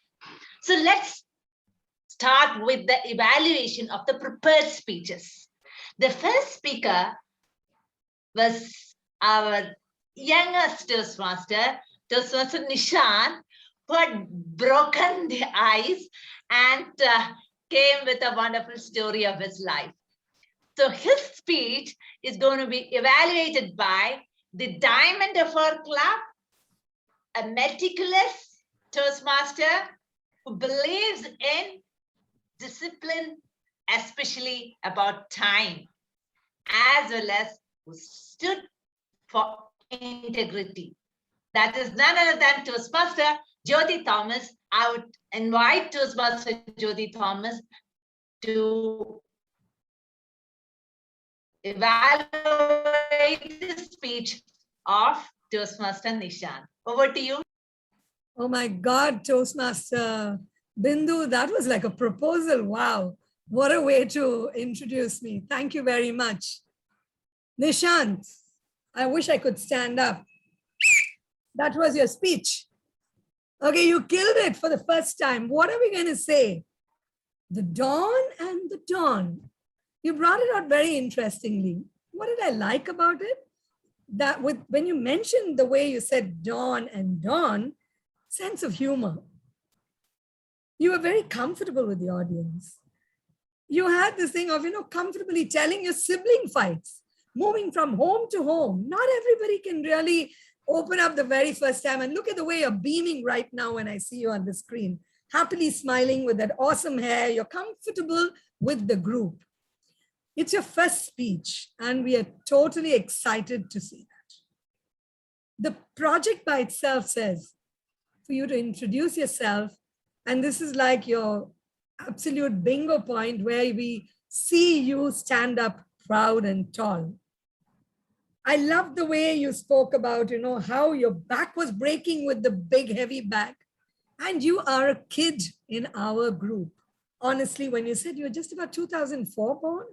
So let's start with the evaluation of the prepared speeches. The first speaker was our youngest Toastmaster, Toastmaster Nishant, who had broken the ice and came with a wonderful story of his life. So his speech is going to be evaluated by the Diamond of our club, a meticulous Toastmaster who believes in discipline, especially about time, as well as who stood for integrity. That is none other than Toastmaster Jyoti Thomas. I would invite Toastmaster Jyoti Thomas to evaluate the speech of Toastmaster Nishant. Over to you. Oh my God, Toastmaster Bindu, that was like a proposal. Wow. What a way to introduce me. Thank you very much. Nishant, I wish I could stand up. That was your speech. Okay, you killed it for the first time. What are we going to say? The dawn and the dawn. You brought it out very interestingly. What did I like about it? That when you mentioned the way you said dawn and dawn, sense of humor. You were very comfortable with the audience. You had this thing of, comfortably telling your sibling fights, moving from home to home. Not everybody can really open up the very first time. And look at the way you're beaming right now when I see you on the screen, happily smiling with that awesome hair. You're comfortable with the group. It's your first speech, and we are totally excited to see that. The project by itself says for you to introduce yourself, and this is like your absolute bingo point where we see you stand up proud and tall. I love the way you spoke about, how your back was breaking with the big heavy bag, and you are a kid in our group. Honestly, when you said you're just about 2004 born,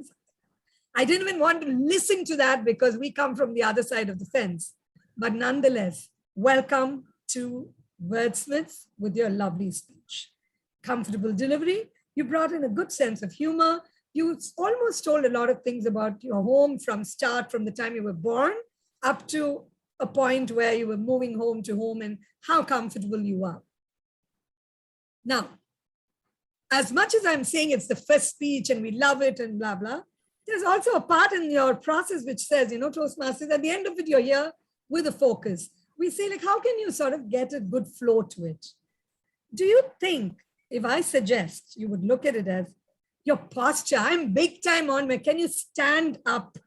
I didn't even want to listen to that because we come from the other side of the fence. But nonetheless, welcome to Wordsmiths with your lovely speech. Comfortable delivery. You brought in a good sense of humor. You almost told a lot of things about your home from the time you were born up to a point where you were moving home to home and how comfortable you are. Now, as much as I'm saying it's the first speech and we love it and blah, blah, there's also a part in your process which says, Toastmasters, at the end of it, you're here with a focus. We say, how can you sort of get a good flow to it? Do you think, if I suggest, you would look at it as your posture? I'm big time on me. Can you stand up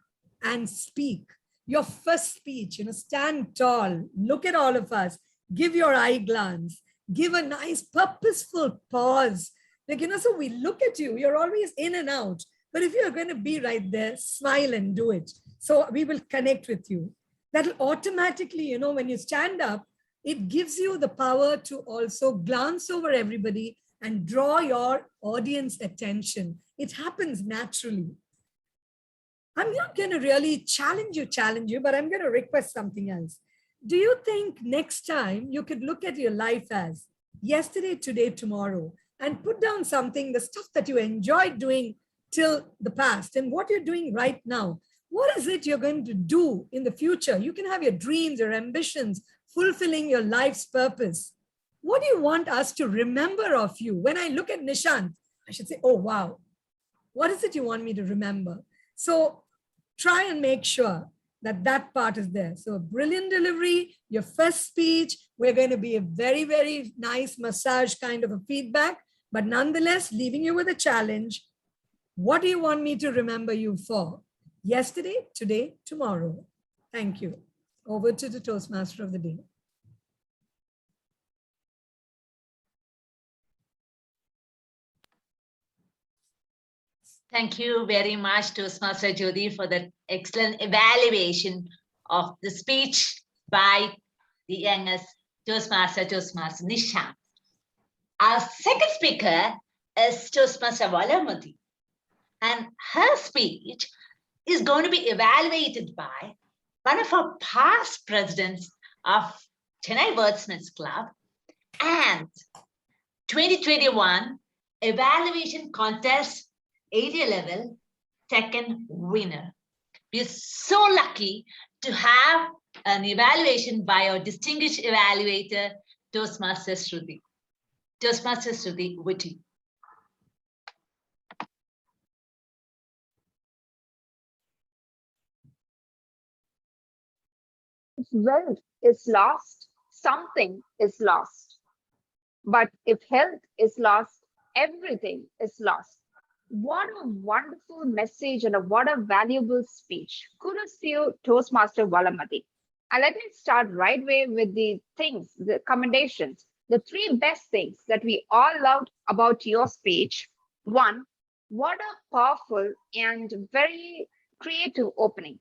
and speak? Your first speech, stand tall, look at all of us, give your eye glance, give a nice purposeful pause. So we look at you, you're always in and out. But if you're going to be right there, smile and do it. So we will connect with you. That'll automatically, when you stand up, it gives you the power to also glance over everybody and draw your audience attention. It happens naturally. I'm not going to really challenge you, but I'm going to request something else. Do you think next time you could look at your life as yesterday, today, tomorrow, and put down something, the stuff that you enjoyed doing till the past and what you're doing right now? What is it you're going to do in the future? You can have your dreams, your ambitions, fulfilling your life's purpose. What do you want us to remember of you? When I look at Nishant, I should say, oh, wow. What is it you want me to remember? So try and make sure that that part is there. So a brilliant delivery, your first speech, we're going to be a very, very nice massage kind of a feedback, but nonetheless, leaving you with a challenge. What do you want me to remember you for? Yesterday, today, tomorrow. Thank you. Over to the Toastmaster of the day. Thank you very much, Toastmaster Jyoti, for that excellent evaluation of the speech by the youngest Toastmaster Nishant. Our second speaker is Toastmaster Valamati, and her speech is going to be evaluated by one of our past presidents of Chennai Wordsmiths Club and 2021 evaluation contest area level second winner. We're so lucky to have an evaluation by our distinguished evaluator, Toastmaster Shruti. Toastmaster Shruti Witty. If wealth is lost, something is lost. But if health is lost, everything is lost. What a wonderful message and what a valuable speech. Kudos to you, Toastmaster Valamati. And let me start right away with the things, the commendations, the three best things that we all loved about your speech. One, what a powerful and very creative opening.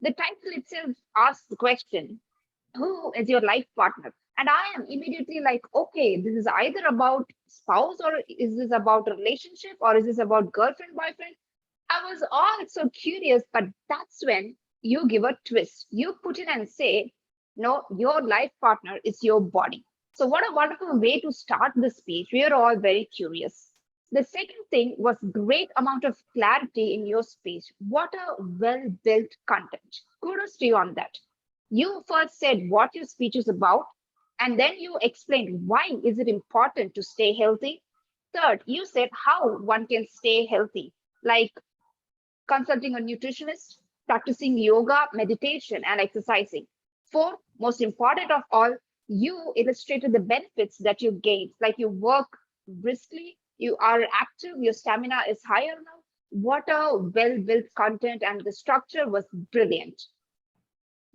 The title itself asks the question, who is your life partner? And I am immediately like, okay, this is either about spouse, or is this about a relationship, or is this about girlfriend, boyfriend? I was all so curious, but that's when you give a twist. You put in and say, no, your life partner is your body. So what a wonderful way to start the speech. We are all very curious. The second thing was great amount of clarity in your speech. What a well-built content. Kudos to you on that. You first said what your speech is about, and then you explained why is it important to stay healthy. Third, you said how one can stay healthy, like consulting a nutritionist, practicing yoga, meditation, and exercising. Fourth, most important of all, you illustrated the benefits that you gain, like you work briskly, you are active, your stamina is higher now. What a well-built content, and the structure was brilliant.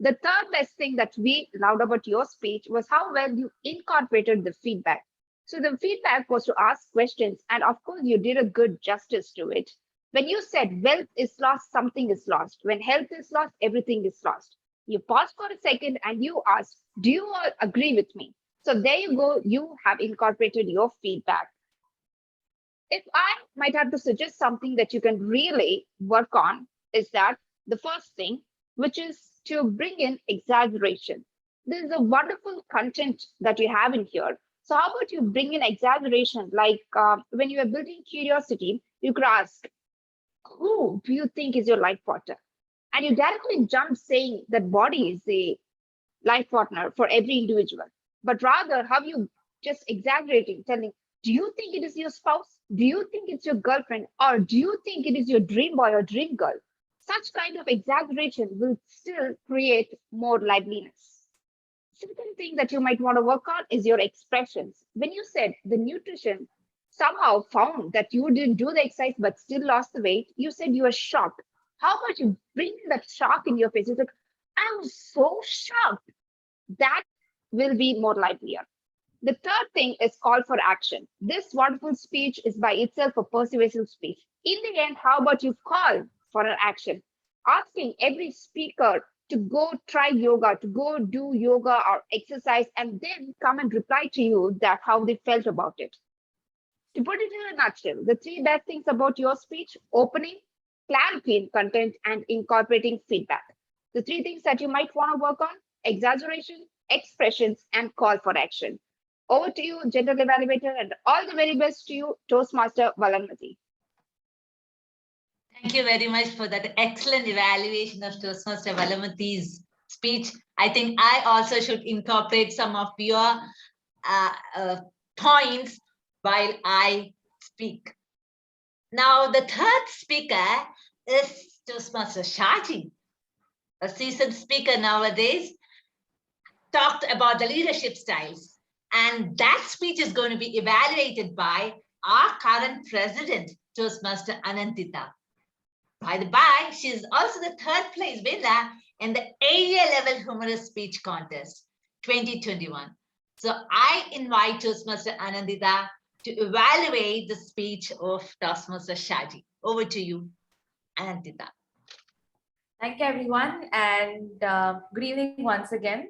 The third best thing that we loved about your speech was how well you incorporated the feedback. So the feedback was to ask questions, and of course you did a good justice to it. When you said wealth is lost, something is lost. When health is lost, everything is lost. You paused for a second and you asked, do you all agree with me? So there you go, you have incorporated your feedback. If I might have to suggest something that you can really work on, is that the first thing, which is to bring in exaggeration. This is a wonderful content that you have in here. So how about you bring in exaggeration? Like when you are building curiosity, you could ask, who do you think is your life partner? And you directly jump saying that body is the life partner for every individual. But rather, have you just exaggerating, telling, do you think it is your spouse? Do you think it's your girlfriend? Or do you think it is your dream boy or dream girl? Such kind of exaggeration will still create more liveliness. Second thing that you might want to work on is your expressions. When you said the nutrition somehow found that you didn't do the exercise but still lost the weight, you said you were shocked. How about you bring that shock in your face? It's like, I was so shocked. That will be more livelier. The third thing is call for action. This wonderful speech is by itself a persuasive speech. In the end, how about you call for an action? asking every speaker to go try yoga, to go do yoga or exercise, and then come and reply to you that how they felt about it. To put it in a nutshell, the three best things about your speech: opening, clarity in content, and incorporating feedback. The three things that you might want to work on: exaggeration, expressions, and call for action. Over to you, general evaluator, and all the very best to you, Toastmaster Valanmati. Thank you very much for that excellent evaluation of Toastmaster Valamati's speech. I think I also should incorporate some of your points while I speak. Now, the third speaker is Toastmaster Shaji, a seasoned speaker nowadays, talked about the leadership styles. And that speech is going to be evaluated by our current president, Toastmaster Anantita. By the by, she is also the third place winner in the area level humorous speech contest 2021. So I invite Toastmaster Anandita to evaluate the speech of Toastmaster Shaji. Over to you, Anandita. Thank you, everyone, and good evening once again.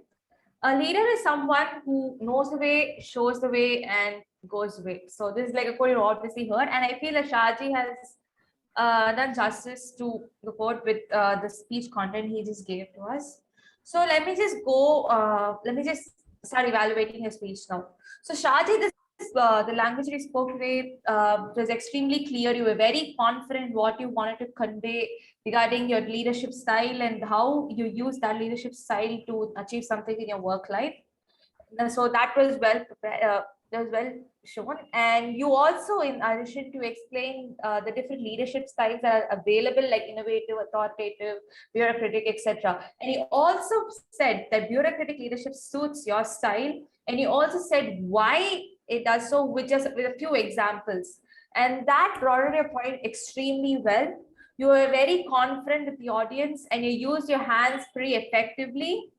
A leader is someone who knows the way, shows the way, and goes the way. So this is like a quote you obviously heard, and I feel that Shaji has done justice to the quote with the speech content he just gave to us. So let me just start evaluating his speech now. So Shaji, the language you spoke today was extremely clear. You were very confident what you wanted to convey regarding your leadership style and how you use that leadership style to achieve something in your work life. So that was well prepared. That was well shown, and you also, in addition to explain the different leadership styles that are available, like innovative, authoritative, bureaucratic, etc. And he also said that bureaucratic leadership suits your style, and he also said why it does so with a few examples, and that brought out your point extremely well. You were very confident with the audience, and you used your hands pretty effectively.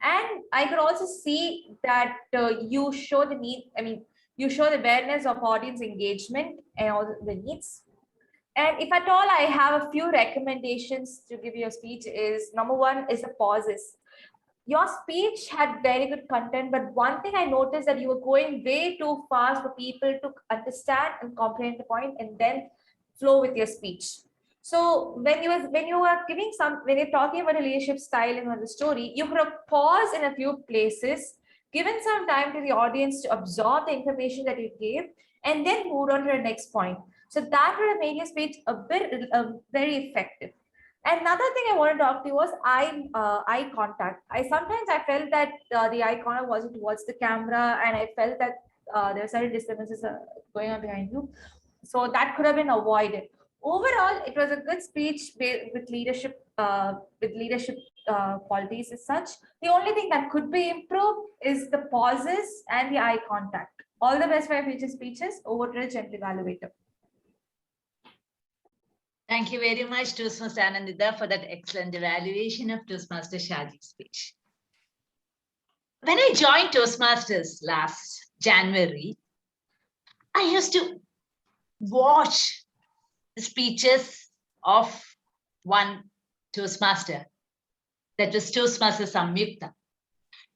And I could also see that you show the need, you show the awareness of audience engagement and all the needs. And if at all I have a few recommendations to give you a speech is, number one is the pauses. Your speech had very good content, but one thing I noticed that you were going way too fast for people to understand and comprehend the point and then flow with your speech. So when you're talking about a leadership style and the story, you could have paused in a few places, given some time to the audience to absorb the information that you gave, and then moved on to the next point. So that would have made your speech very effective. Another thing I want to talk to you was eye contact. I felt that the eye contact wasn't towards the camera, and I felt that there were certain disturbances going on behind you. So that could have been avoided. Overall, it was a good speech with leadership qualities as such. The only thing that could be improved is the pauses and the eye contact. All the best for your future speeches. Over to the gentle evaluator. Thank you very much, Toastmaster Anandita, for that excellent evaluation of Toastmaster Shaji's speech. When I joined Toastmasters last January, I used to watch the speeches of one Toastmaster, that was Toastmaster Samyukta.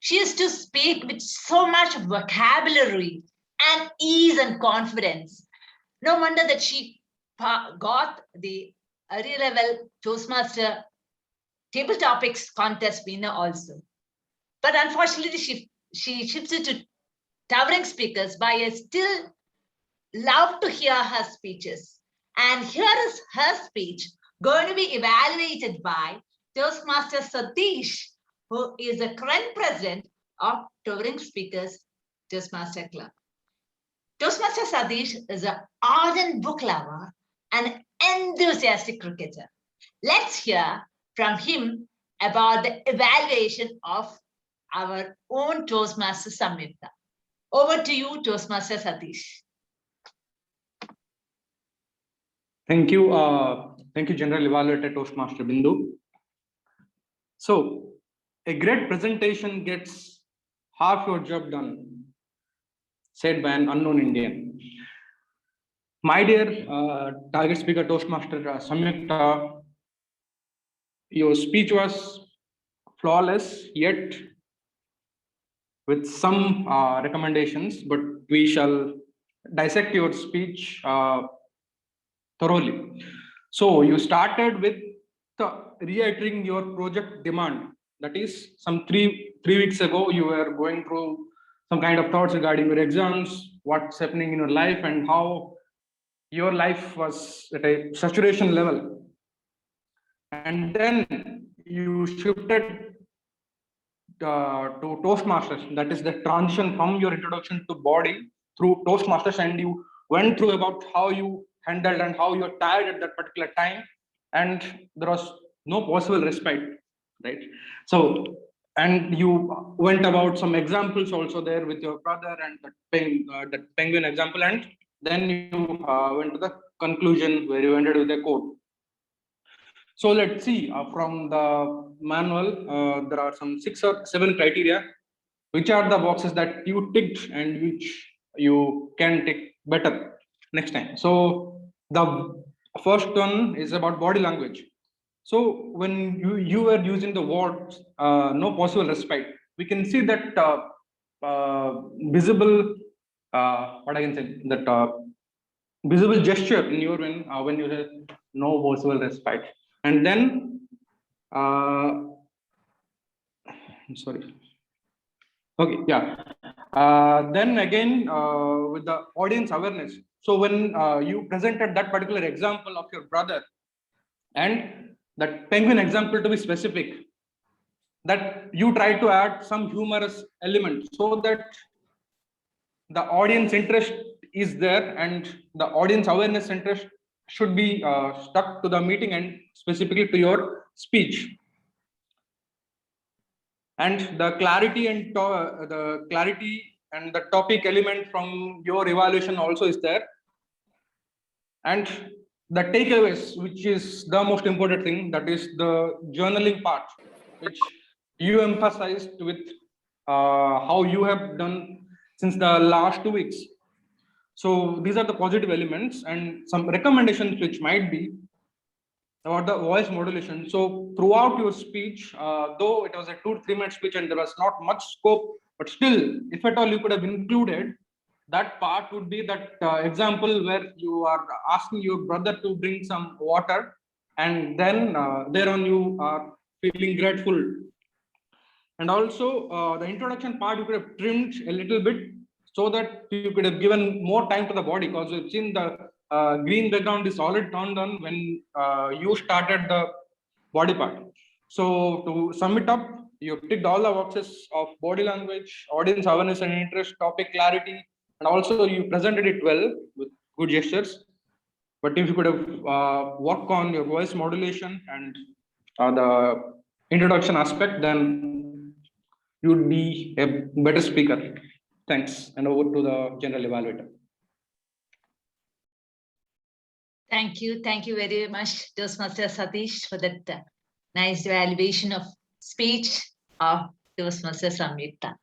She used to speak with so much vocabulary and ease and confidence. No wonder that she got the area level Toastmaster table topics contest winner also. But unfortunately, she shifted to towering speakers, but I still love to hear her speeches. And here is her speech going to be evaluated by Toastmaster Satish, who is the current president of Towering Speakers Toastmaster Club. Toastmaster Satish is an ardent book lover and enthusiastic cricketer. Let's hear from him about the evaluation of our own Toastmaster Samyukta. Over to you, Toastmaster Satish. Thank you, General Evaluator Toastmaster Bindu. So, a great presentation gets half your job done, said by an unknown Indian. My dear target speaker Toastmaster Samyukta, your speech was flawless, yet with some recommendations, but we shall dissect your speech thoroughly. So you started with reiterating your project demand. That is, some three weeks ago, you were going through some kind of thoughts regarding your exams, what's happening in your life, and how your life was at a saturation level. And then you shifted to Toastmasters. That is the transition from your introduction to body through Toastmasters, and you went through about how you handled and how you're tired at that particular time, and there was no possible respite, right? So, and you went about some examples also there with your brother and that penguin example, and then you went to the conclusion where you ended with a quote. So let's see, from the manual, there are some 6 or 7 criteria. Which are the boxes that you ticked and which you can tick better next time? So the first one is about body language. So when you were using the words, no possible respite, we can see that visible, what I can say, that visible gesture in your when you say no possible respite. And then, I'm sorry. Okay, yeah. Then again, with the audience awareness. So when you presented that particular example of your brother and that penguin example to be specific, that you try to add some humorous element so that the audience interest is there and the audience awareness interest should be stuck to the meeting and specifically to your speech. And the clarity and the topic element from your evaluation also is there. And the takeaways, which is the most important thing, that is the journaling part, which you emphasized with how you have done since the last 2 weeks. So these are the positive elements and some recommendations which might be about the voice modulation. So throughout your speech, though it was a 2 to 3 minute speech and there was not much scope, but still, if at all you could have included, that part would be that example where you are asking your brother to bring some water, and then thereon you are feeling grateful. And also the introduction part you could have trimmed a little bit so that you could have given more time to the body, because we've seen the green background is already turned on when you started the body part. So to sum it up, you've ticked all the boxes of body language, audience awareness and interest, topic clarity, and also you presented it well with good gestures. But if you could have worked on your voice modulation and the introduction aspect, then you'd be a better speaker. Thanks. And over to the general evaluator. Thank you. Thank you very much, Toastmaster Satish, for that nice evaluation of speech of Toastmaster Samyukta.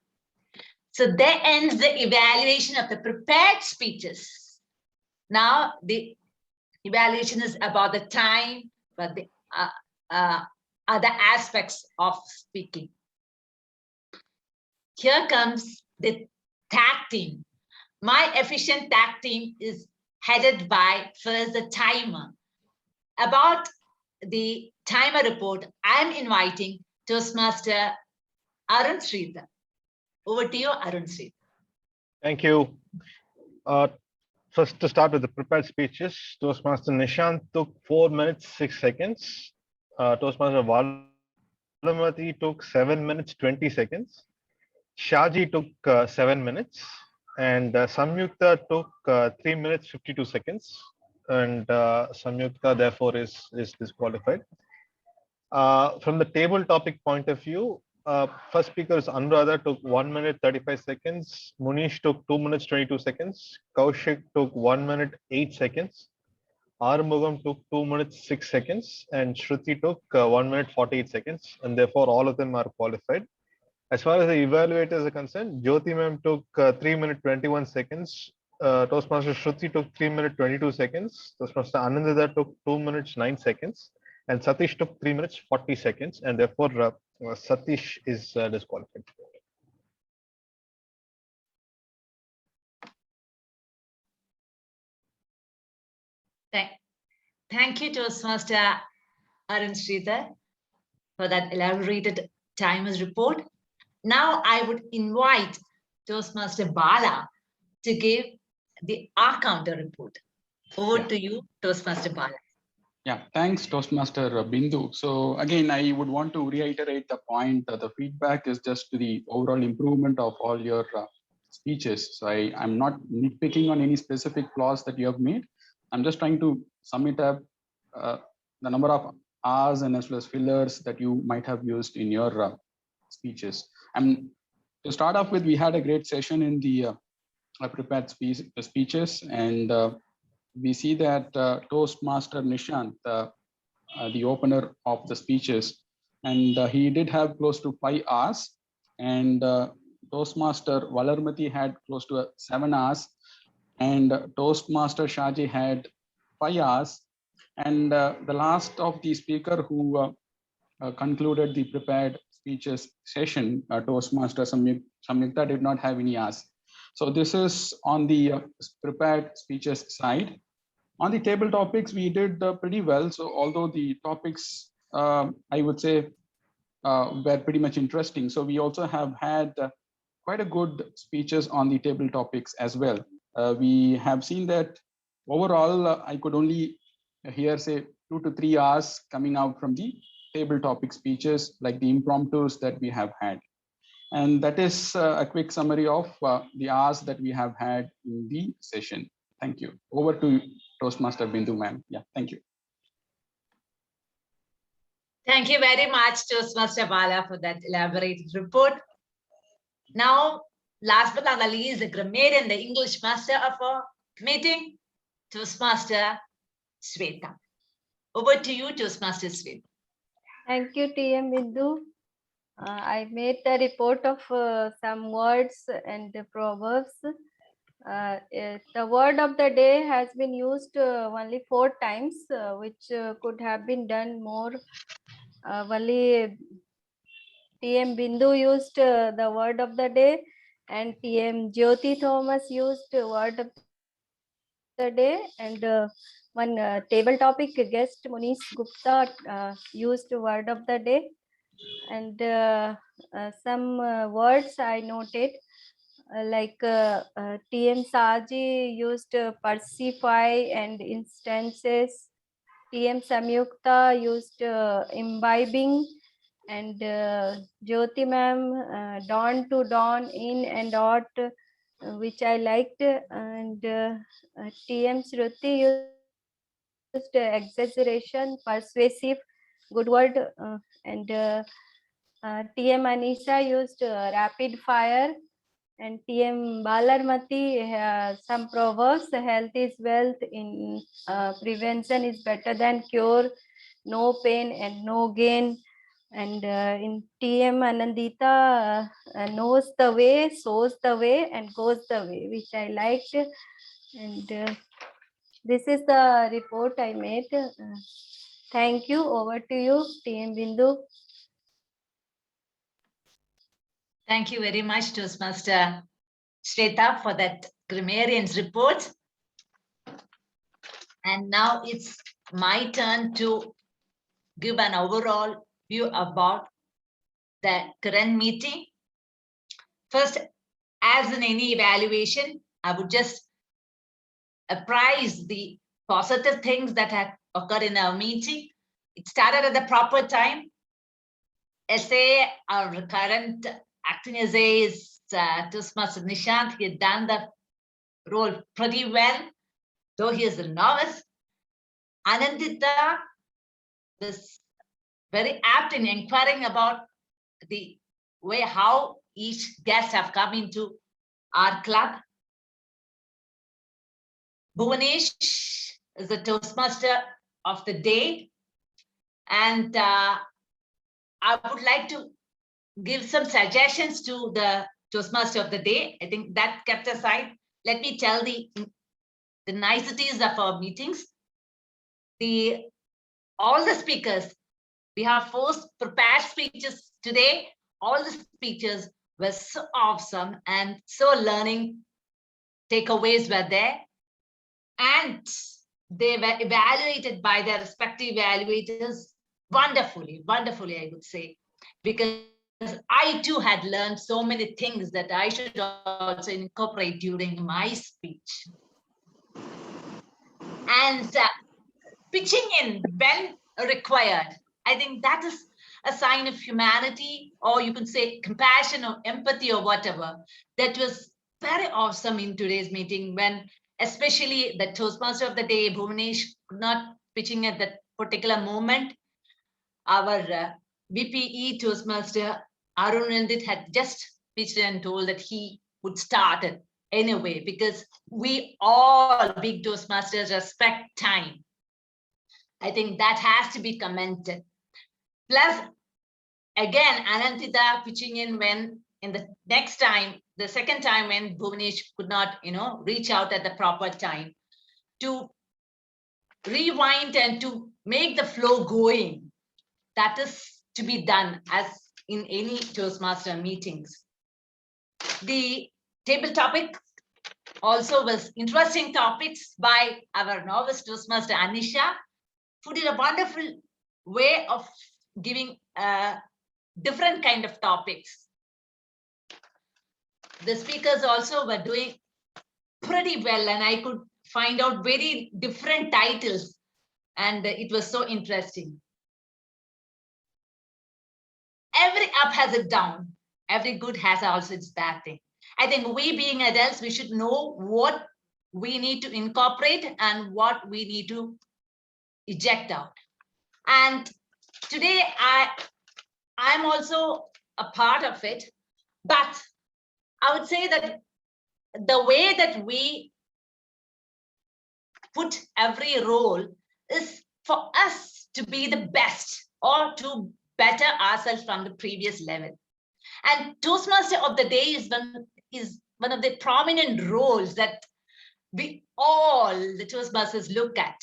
So there ends the evaluation of the prepared speeches. Now the evaluation is about the time, but the other aspects of speaking. Here comes the tag team. My efficient tag team is headed by first the timer. About the timer report, I'm inviting Toastmaster Arun Sridhar. Over to you, Arun Sridhar. Thank you. First, to start with the prepared speeches, Toastmaster Nishant took 4 minutes, 6 seconds. Toastmaster Valamati took 7 minutes, 20 seconds. Shaji took 7 minutes. And Samyukta took 3 minutes, 52 seconds. And Samyukta, therefore, is disqualified. From the table topic point of view, first speaker is Anuradha, took 1 minute, 35 seconds. Munish took 2 minutes, 22 seconds. Kaushik took 1 minute, 8 seconds. Arumugam took 2 minutes, 6 seconds. And Shruti took 1 minute, 48 seconds. And therefore, all of them are qualified. As far as the evaluators are concerned, Jyoti ma'am took 3 minutes, 21 seconds. Toastmaster Shruti took 3 minutes, 22 seconds. Toastmaster Anandita took 2 minutes, 9 seconds. And Satish took 3 minutes 40 seconds, and therefore Satish is disqualified. Thank you, Toastmaster Arun Sridhar, for that elaborated timers report. Now I would invite Toastmaster Bala to give the R counter report. Over to you, Toastmaster Bala. Yeah, thanks, Toastmaster Bindu. So again, I would want to reiterate the point that the feedback is just to the overall improvement of all your speeches. So I'm not nitpicking on any specific flaws that you have made. I'm just trying to sum it up, the number of R's and as well as fillers that you might have used in your speeches. And to start off with, we had a great session in the prepared speeches, and we see that Toastmaster Nishant, the opener of the speeches, and he did have close to 5 hours, and Toastmaster Valarmati had close to 7 hours, and Toastmaster Shaji had 5 hours, and the last of the speaker who concluded the prepared speeches session, Toastmaster Samyukta, did not have any hours. So this is on the prepared speeches side. On the table topics, we did pretty well. So although the topics, I would say, were pretty much interesting. So we also have had quite a good speeches on the table topics as well. We have seen that overall, I could only hear say 2 to 3 hours coming out from the table topic speeches, like the impromptus that we have had. And that is a quick summary of the hours that we have had in the session. Thank you. Over to Toastmaster Bindu, ma'am. Yeah, thank you. Thank you very much, Toastmaster Bala, for that elaborated report. Now, last but not least, the grammarian, the English master of our meeting, Toastmaster Sweta. Over to you, Toastmaster Sweta. Thank you, TM Bindu. I made the report of some words and the proverbs. The word of the day has been used only 4 times, which could have been done more. Only TM Bindu used the word of the day, and TM Jyoti Thomas used word of the day, and one table topic guest Munish Gupta used word of the day, and some words I noted. Like TM Saji used persify and instances, TM Samyukta used imbibing, and Jyoti ma'am dawn to dawn, in and out, which I liked, and TM Shruti used exaggeration, persuasive, good word, and TM Anisha used rapid fire, and TM Balarmati, some proverbs, health is wealth, in prevention is better than cure, no pain and no gain. And in TM Anandita, knows the way, shows the way, and goes the way, which I liked. And this is the report I made. Thank you. Over to you, TM Bindu. Thank you very much, Toastmaster Shweta, for that grammarian's report. And now it's my turn to give an overall view about the current meeting. First, as in any evaluation, I would just apprise the positive things that have occurred in our meeting. It started at the proper time. SA, our current acting SA is Toastmaster Nishant. He had done the role pretty well, though he is a novice. Anandita was very apt in inquiring about the way how each guest have come into our club. Bhuvanesh is the Toastmaster of the day, and I would like to give some suggestions to the Toastmaster of the day. I think that kept aside, let me tell the niceties of our meetings. The all the speakers. We have 4 prepared speeches today. All the speeches were so awesome and so learning takeaways were there. And they were evaluated by their respective evaluators wonderfully, I would say, because I too had learned so many things that I should also incorporate during my speech. And pitching in when required, I think that is a sign of humanity, or you can say compassion or empathy or whatever. That was very awesome in today's meeting, when especially the Toastmaster of the day, Bhuvanesh, could not pitching at that particular moment. Our VPE Toastmaster, Arun Nandit, had just pitched and told that he would start it anyway, because we all big Toastmasters respect time. I think that has to be commented. Plus, again, Anantita pitching in when in the next time, the second time when Bhuvanesh could not, reach out at the proper time, to rewind and to make the flow going. That is to be done as in any Toastmaster meetings. The table topic also was interesting topics by our novice Toastmaster Anisha, who did a wonderful way of giving different kind of topics. The speakers also were doing pretty well, and I could find out very different titles, and it was so interesting. Every up has a down. Every good has also its bad thing. I think we being adults, we should know what we need to incorporate and what we need to eject out. And today I'm also a part of it, but I would say that the way that we put every role is for us to be the best or to better ourselves from the previous level. And Toastmaster of the day is one of the prominent roles that we all, the Toastmasters, look at.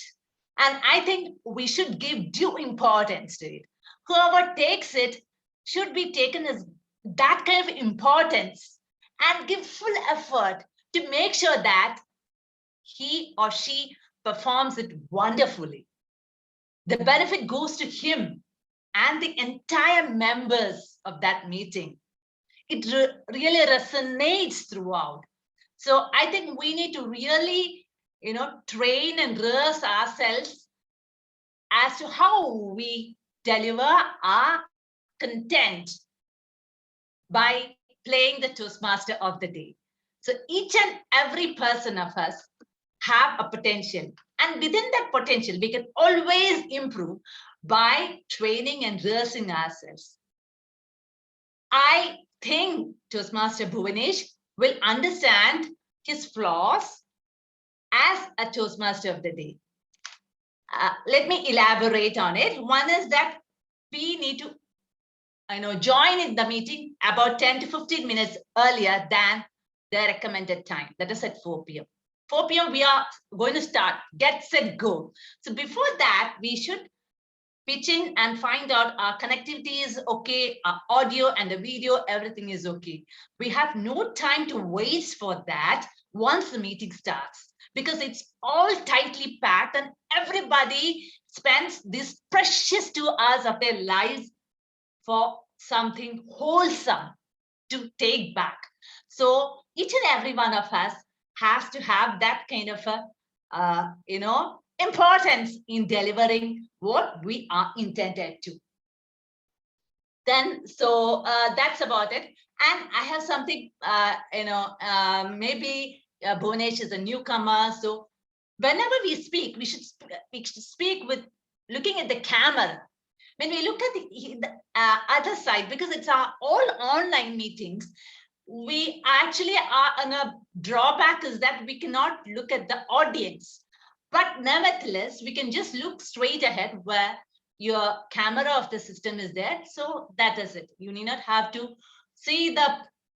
And I think we should give due importance to it. Whoever takes it should be taken as that kind of importance and give full effort to make sure that he or she performs it wonderfully. The benefit goes to him and the entire members of that meeting. It really resonates throughout. So I think we need to really, train and rehearse ourselves as to how we deliver our content by playing the Toastmaster of the day. So each and every person of us have a potential, and within that potential, we can always improve by training and rehearsing ourselves. I think Toastmaster Bhuvanesh will understand his flaws as a Toastmaster of the day. Let me elaborate on it. One is that we need to join in the meeting about 10 to 15 minutes earlier than the recommended time. That is at 4 p.m. 4 p.m. we are going to start, get set, go. So before that, we should pitch in and find out our connectivity is okay, our audio and the video, everything is okay. We have no time to waste for that once the meeting starts, because it's all tightly packed and everybody spends this precious 2 hours of their lives for something wholesome to take back. So each and every one of us has to have that kind of a, importance in delivering what we are intended to. Then, so that's about it. And I have something, maybe Bhuvanesh is a newcomer. So whenever we speak, we should speak with looking at the camera. When we look at the other side, because it's our all online meetings, we actually are on a drawback is that we cannot look at the audience. But nevertheless, we can just look straight ahead where your camera of the system is there. So that is it. You need not have to see the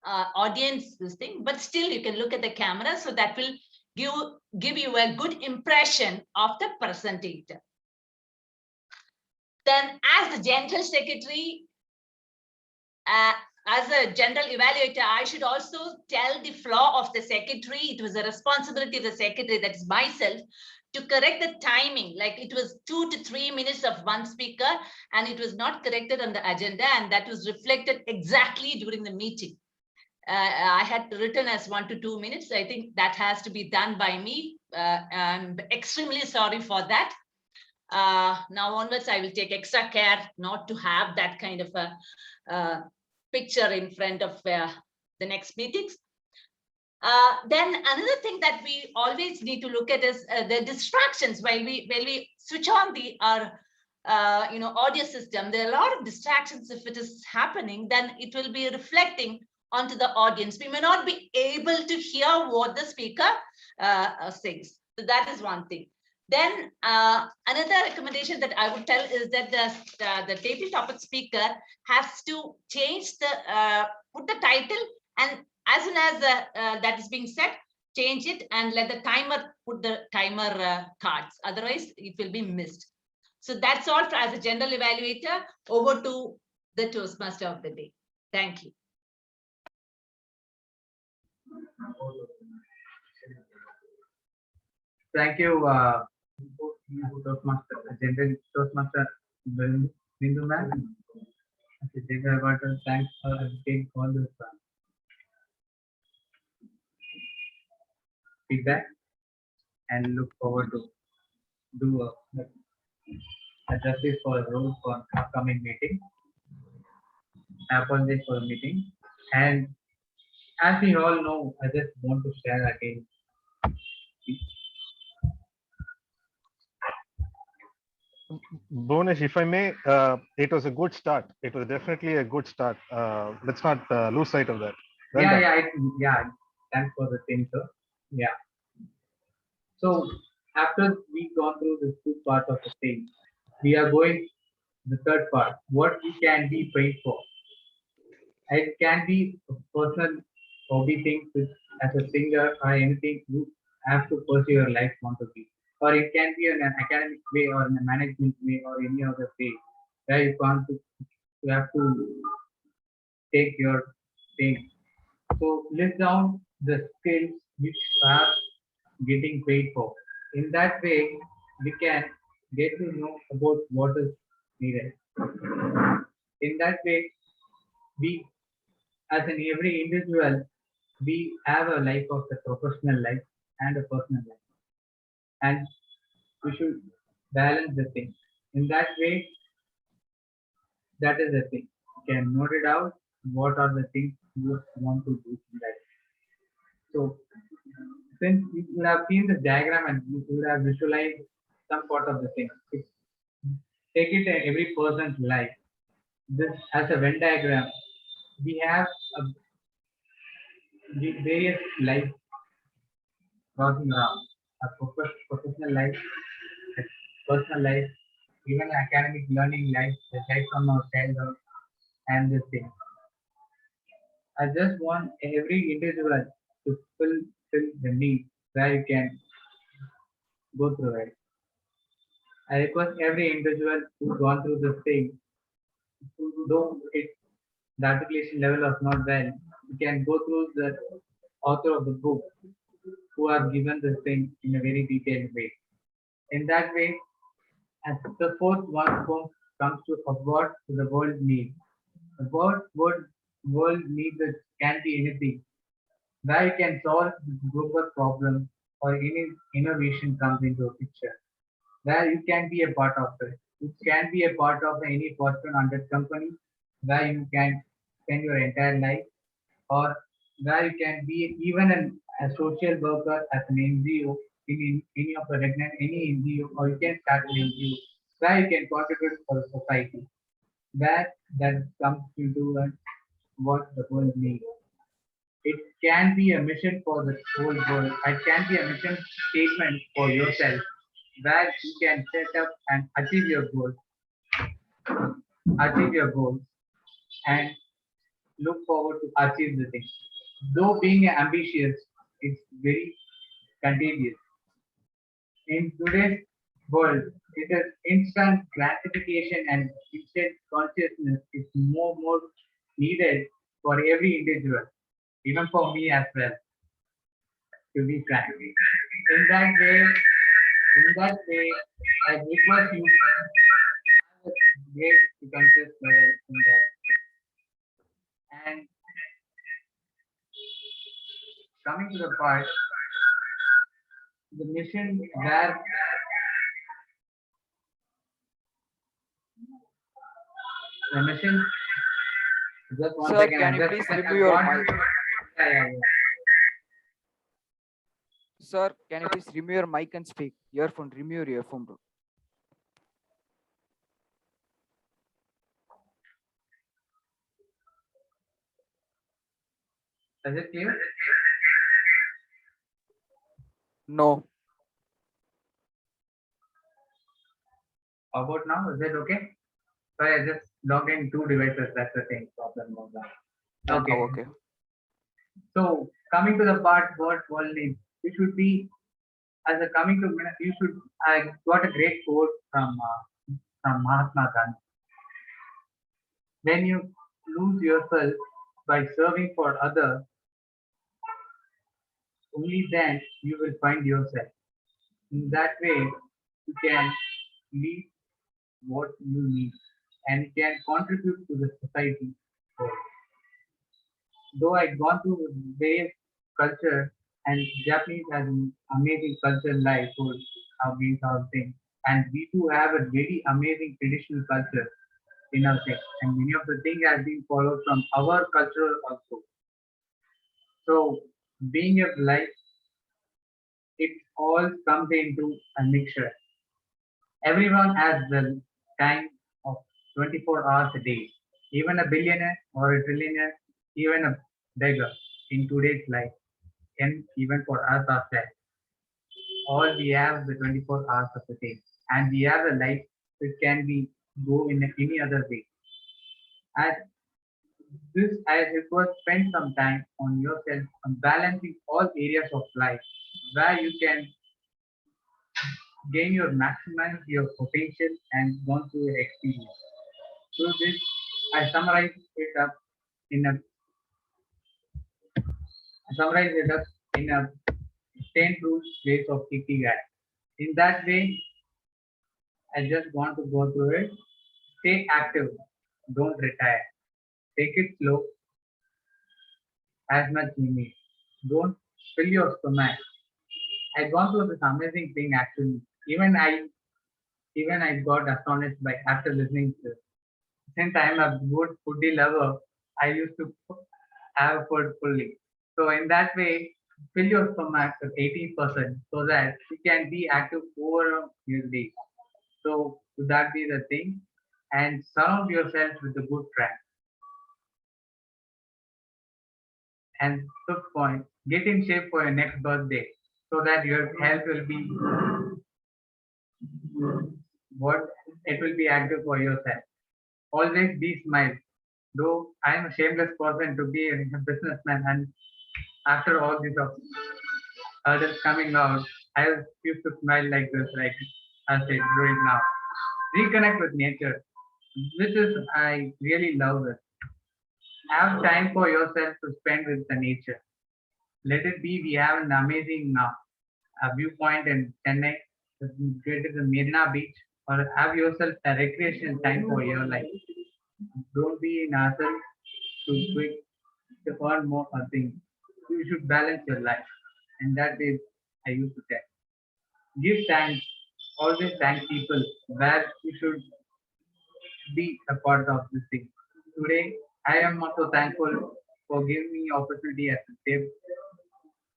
audience this thing, but still you can look at the camera. So that will give you a good impression of the presenter. Then as the general secretary, as a general evaluator, I should also tell the flaw of the secretary. It was a responsibility of the secretary, that is myself, to correct the timing. Like it was 2 to 3 minutes of one speaker, and it was not corrected on the agenda, and that was reflected exactly during the meeting. I had written as 1 to 2 minutes. I think that has to be done by me. I'm extremely sorry for that. Now onwards, I will take extra care not to have that kind of a picture in front of the next meetings. Then another thing that we always need to look at is the distractions. While we switch on our audio system, there are a lot of distractions. If it is happening, then it will be reflecting onto the audience. We may not be able to hear what the speaker says. So that is one thing. Then another recommendation that I would tell is that the table topic speaker has to change put the title, and as soon as that is being set, change it and let the timer put the timer cards. Otherwise, it will be missed. So that's all as a general evaluator. Over to the Toastmaster of the day. Thank you. Thank you, Toastmaster, General Toastmaster Bindu ma'am. Thanks for taking all this feedback, and look forward to do a justice for the role for upcoming meeting. I apologize for the meeting, and as we all know, I just want to share again. Bhunesh, if I may, it was a good start. It was definitely a good start. Let's not lose sight of that. Well done. Yeah. Thanks for the thing, sir. Yeah. So after we gone through the 2 parts of the thing, we are going the 3rd part. What we can be paid for. It can be a personal hobby thing as a singer or anything you have to pursue your life want to be. Or it can be in an academic way or in a management way or any other way where you have to take your thing. So list down the skills which are getting paid for. In that way, we can get to know about what is needed. In that way, we, as in every individual, we have a life of a professional life and a personal life. And we should balance the thing. In that way, that is the thing. You can note it out. What are the things you want to do in that? So, since you would have seen the diagram and you would have visualized some part of the thing, take it in every person's life. This as a Venn diagram, we have various life crossing around. A professional life, a personal life, even academic learning life, the life from our childhood, and this thing. I just want every individual to fulfill the need where you can go through it. I request every individual who's gone through this thing, though the articulation level is not well, you can go through the author of the book who have given this thing in a very detailed way. In that way, as the 4th one comes to what the world needs. The world needs can be anything. Where you can solve global problem or any innovation comes into a picture. Where you can be a part of it. It can be a part of any Fortune 100 company where you can spend your entire life, or where you can be even a social worker as an NGO in any of the any NGO, or you can start an NGO where you can contribute for the society. Where that comes into what the world needs. It can be a mission for the whole world. It can be a mission statement for yourself, where you can set up and achieve your goals, and look forward to achieve the thing. Though being ambitious, it's very contagious. In today's world, it is instant gratification and instant consciousness is more needed for every individual, even for me as well, to be frank. In that way, I request you to get to conscious level in that. And coming to the part, the mission where the mission, just one Sir, second, can you just please second, remove your one- mic? yeah. Sir, can you please remove your mic and speak? Earphone, remove your earphone, bro. Is it clear? No. How about now? Is it okay? Sorry, I just logged in two devices. That's the thing. Problem of that. Okay. Oh, okay. So coming to the part, what world needs, it should be as a coming to you should. I got a great quote from Mahatma Gandhi. When you lose yourself by serving for others, only then you will find yourself. In that way, you can lead what you need and you can contribute to the society. Though I've gone through various culture and Japanese has an amazing culture life food, against our thing. And we too have a very amazing traditional culture in our thing. And many of the things have been followed from our culture also. So being a life, it all comes into a mixture. Everyone has the time of 24 hours a day. Even a billionaire or a trillionaire, even a beggar in today's life, and even for us ourselves. All we have is the 24 hours of the day. And we have a life which can be go in any other way. And this I request spend some time on yourself on balancing all areas of life where you can gain your maximize your potential and gone through your experience. Through this, I summarize it up in a 10 rules ways of Ikigai. In that way, I just want to go through it. Stay active, don't retire. Take it slow as much you need. Don't fill your stomach. I gone through this amazing thing actually. Even I got astonished by after listening to this. Since I am a good foodie lover, I used to have food fully. So in that way, fill your stomach to 80% so that you can be active over your day. So would that be the thing? And surround yourself with a good friend. And fifth point, get in shape for your next birthday so that your health will be what it will be active for yourself. Always be smile. Though I am a shameless person to be a businessman, and after all these others coming out, I used to smile like this, like I said, doing now. Reconnect with nature, which is I really love it. Have time for yourself to spend with the nature. Let it be. We have an amazing viewpoint in Chennai. It is a Marina Beach, or have yourself a recreation time for your life. Don't be in hustle to quick to earn more things. You should balance your life, and that is I used to tell. Give thanks. Always thank people where you should be a part of this thing. Today, I am also thankful for giving me opportunity as a tip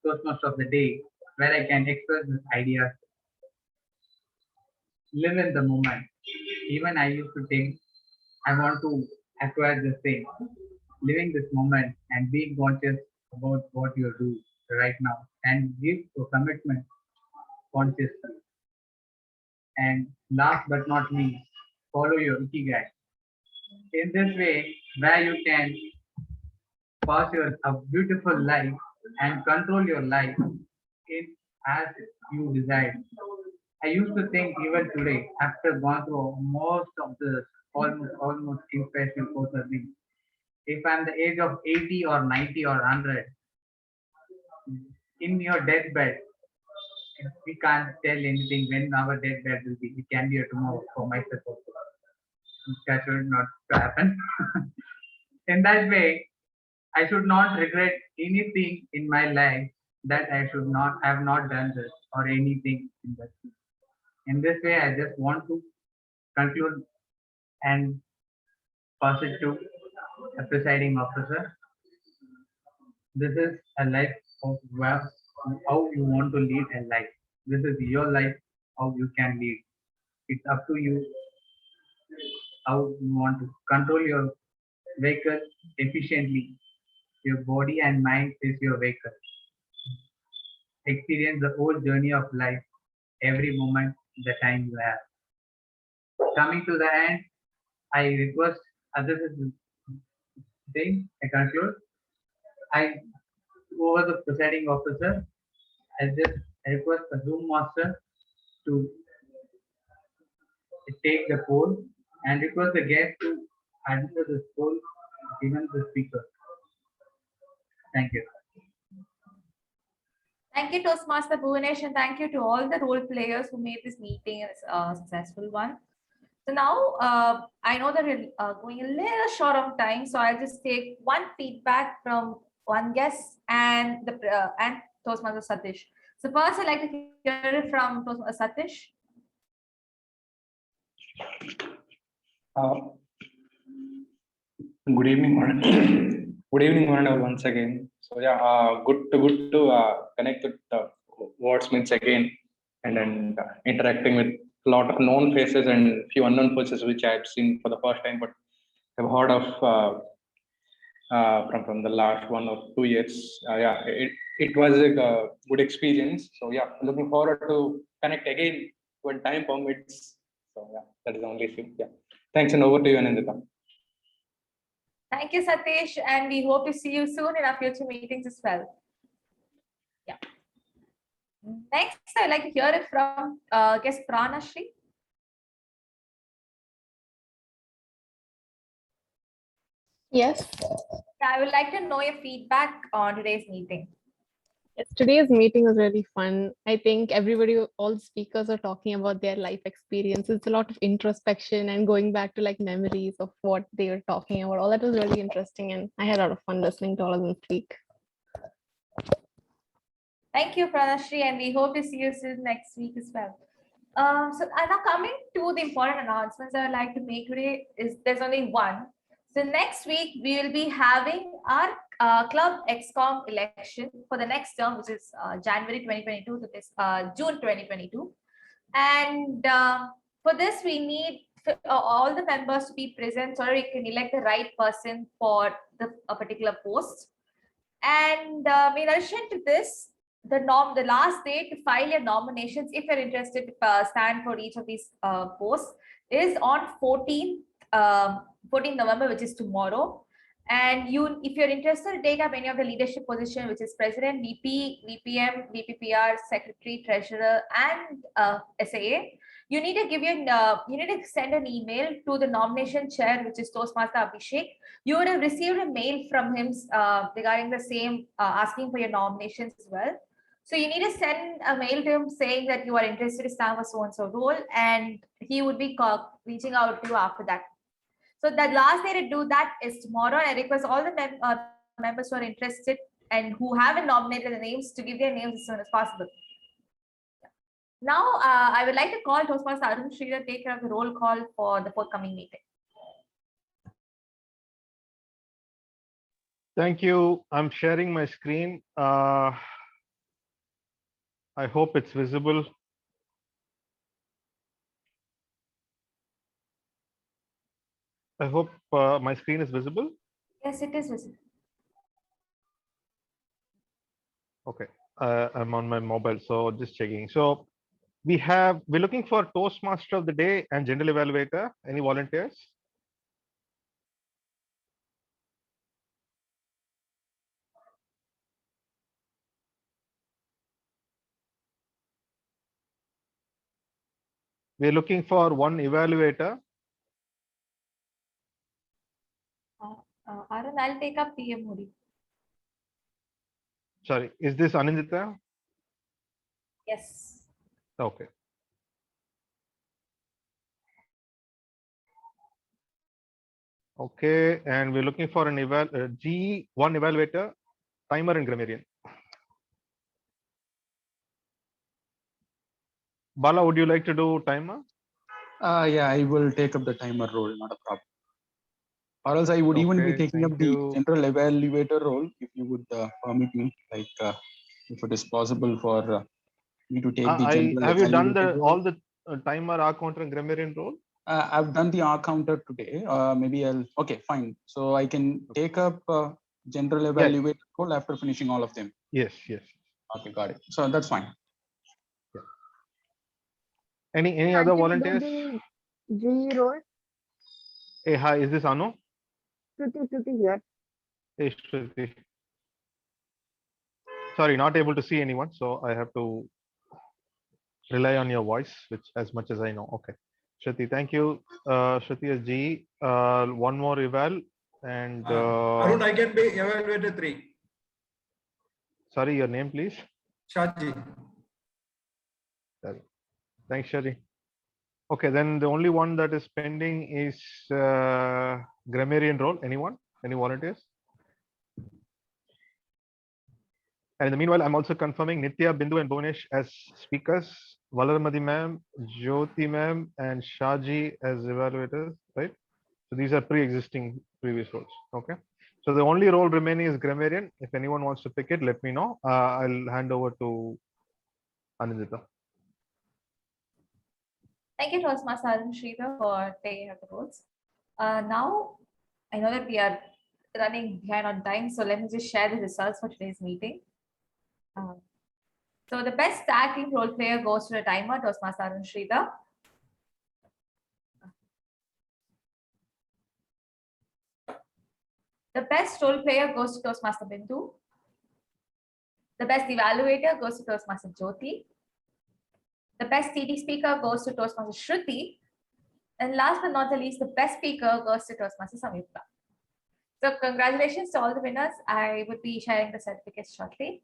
Toastmaster of the day, where I can express this idea. Live in the moment. Even I used to think I want to acquire this thing. Living this moment and being conscious about what you do right now and give your commitment consciously. And last but not least, follow your Ikigai. In this way, where you can pass a beautiful life and control your life in as you desire. I used to think even today, after going through most of the almost inspirational courses, if I'm the age of 80 or 90 or 100, in your deathbed, we can't tell anything when our deathbed will be. It can be a tomorrow for myself also. That should not happen. In that way, I should not regret anything in my life that I should not have not done this or anything in that. In this way, I just want to conclude and pass it to the presiding officer. This is a life of how you want to lead a life. This is your life, how you can lead. It's up to you how you want to control your vehicle efficiently. Your body and mind is your vehicle. Experience the whole journey of life every moment, the time you have. Coming to the end, I request others to say, I conclude. I, over the presiding officer, I request the Zoom master to take the poll and request the guest to answer the poll given the speaker. Thank you. Thank you, Toastmaster Bhuvanesh, and thank you to all the role players who made this meeting a successful one. So now I know that we're going a little short of time, so I'll just take one feedback from one guest and and Toastmaster Satish. So first, I'd like to hear it from Toastmaster Satish. Good evening, good evening, Varun, once again. So yeah, good to connect with Wordsmiths again, and then interacting with a lot of known faces and few unknown faces which I've seen for the first time, but I've heard of from the last 1 or 2 years. Yeah, it was a good experience. So yeah, looking forward to connect again when time permits. So yeah, that is the only thing. Yeah, thanks, and over to you, Anindita. Thank you, Satish, and we hope to see you soon in our future meetings as well. Yeah. Next, I'd like to hear it from guest Pranashri. Yes. I would like to know your feedback on today's meeting. Yes, today's meeting was really fun. I think all speakers are talking about their life experiences. It's a lot of introspection and going back to like memories of what they were talking about. All that was really interesting, and I had a lot of fun listening to all of them speak. Thank you, Pranashri, and we hope to see you soon next week as well. So now coming to the important announcements I would like to make today is there's only one. So next week we will be having our club ExCom election for the next term, which is January 2022 to this June 2022. And for this we need all the members to be present so we can elect the right person for a particular post. And in addition to this, the last day to file your nominations, if you're interested to stand for each of these posts, is on 14th November, which is tomorrow. And if you're interested to take up any of the leadership position, which is President, VP, VPM, VPPR, Secretary, Treasurer, and SAA, you need to send an email to the nomination chair, which is Toastmaster Abhishek. You would have received a mail from him regarding the same, asking for your nominations as well. So you need to send a mail to him saying that you are interested to stand for so-and-so role, and he would be reaching out to you after that. So the last day to do that is tomorrow. I request all the members who are interested and who haven't nominated the names to give their names as soon as possible. Now, I would like to call Toastmaster Arun Sridhar to take care of the roll call for the forthcoming meeting. Thank you. I'm sharing my screen. I hope it's visible. I hope my screen is visible. Yes, it is visible. Okay, I'm on my mobile, so just checking. So we're looking for Toastmaster of the Day and General Evaluator. Any volunteers? We're looking for one evaluator. Arun, I'll take up PM Modi. Sorry, is this Anindita? Yes. Okay. Okay, and we're looking for an G1 evaluator, timer and grammarian. Bala, would you like to do timer? Yeah, I will take up the timer role, not a problem. Or else I would even be Okay, taking up thank the you. general evaluator role if you would permit me, like if it is possible for me to take the general Have you done evaluator role. all the timer, R counter, and grammarian role? I've done the R counter today. Maybe I'll, okay, fine. So I can take up general evaluator role after finishing all of them. Yes, yes. Okay, got it. So that's fine. Any other volunteers? G role. Hey, hi, is this Anu? Shruti here. Hey, Shruti. Sorry, not able to see anyone, so I have to rely on your voice, which as much as I know. Okay. Shruti, thank you. Shruti is G. One more eval and Arun, I can be evaluated 3. Sorry, your name, please. Shaji. Sorry. Thanks, Shari. Okay, then the only one that is pending is grammarian role. Anyone? Any volunteers? And in the meanwhile, I'm also confirming Nitya, Bindu, and Bhunesh as speakers, Valarmadi ma'am, Jyoti ma'am, and Shaji as evaluators, right? So these are pre-existing previous roles. Okay. So the only role remaining is grammarian. If anyone wants to pick it, let me know. I'll hand over to Anindita. Thank you, Toastmaster Arun Sridhar, for taking up the roles. Now, I know that we are running behind on time, so let me just share the results for today's meeting. So the best tag team role player goes to the timer, Toastmaster Arun Sridhar. The best role player goes to Toastmaster Bindu. The best evaluator goes to Toastmaster Jyoti. The best TD speaker goes to Toastmaster Shruti. And last but not the least, the best speaker goes to Toastmaster Samyukta. So congratulations to all the winners. I would be sharing the certificates shortly.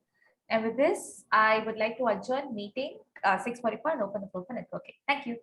And with this, I would like to adjourn meeting 6:44 and open the floor for networking. Thank you.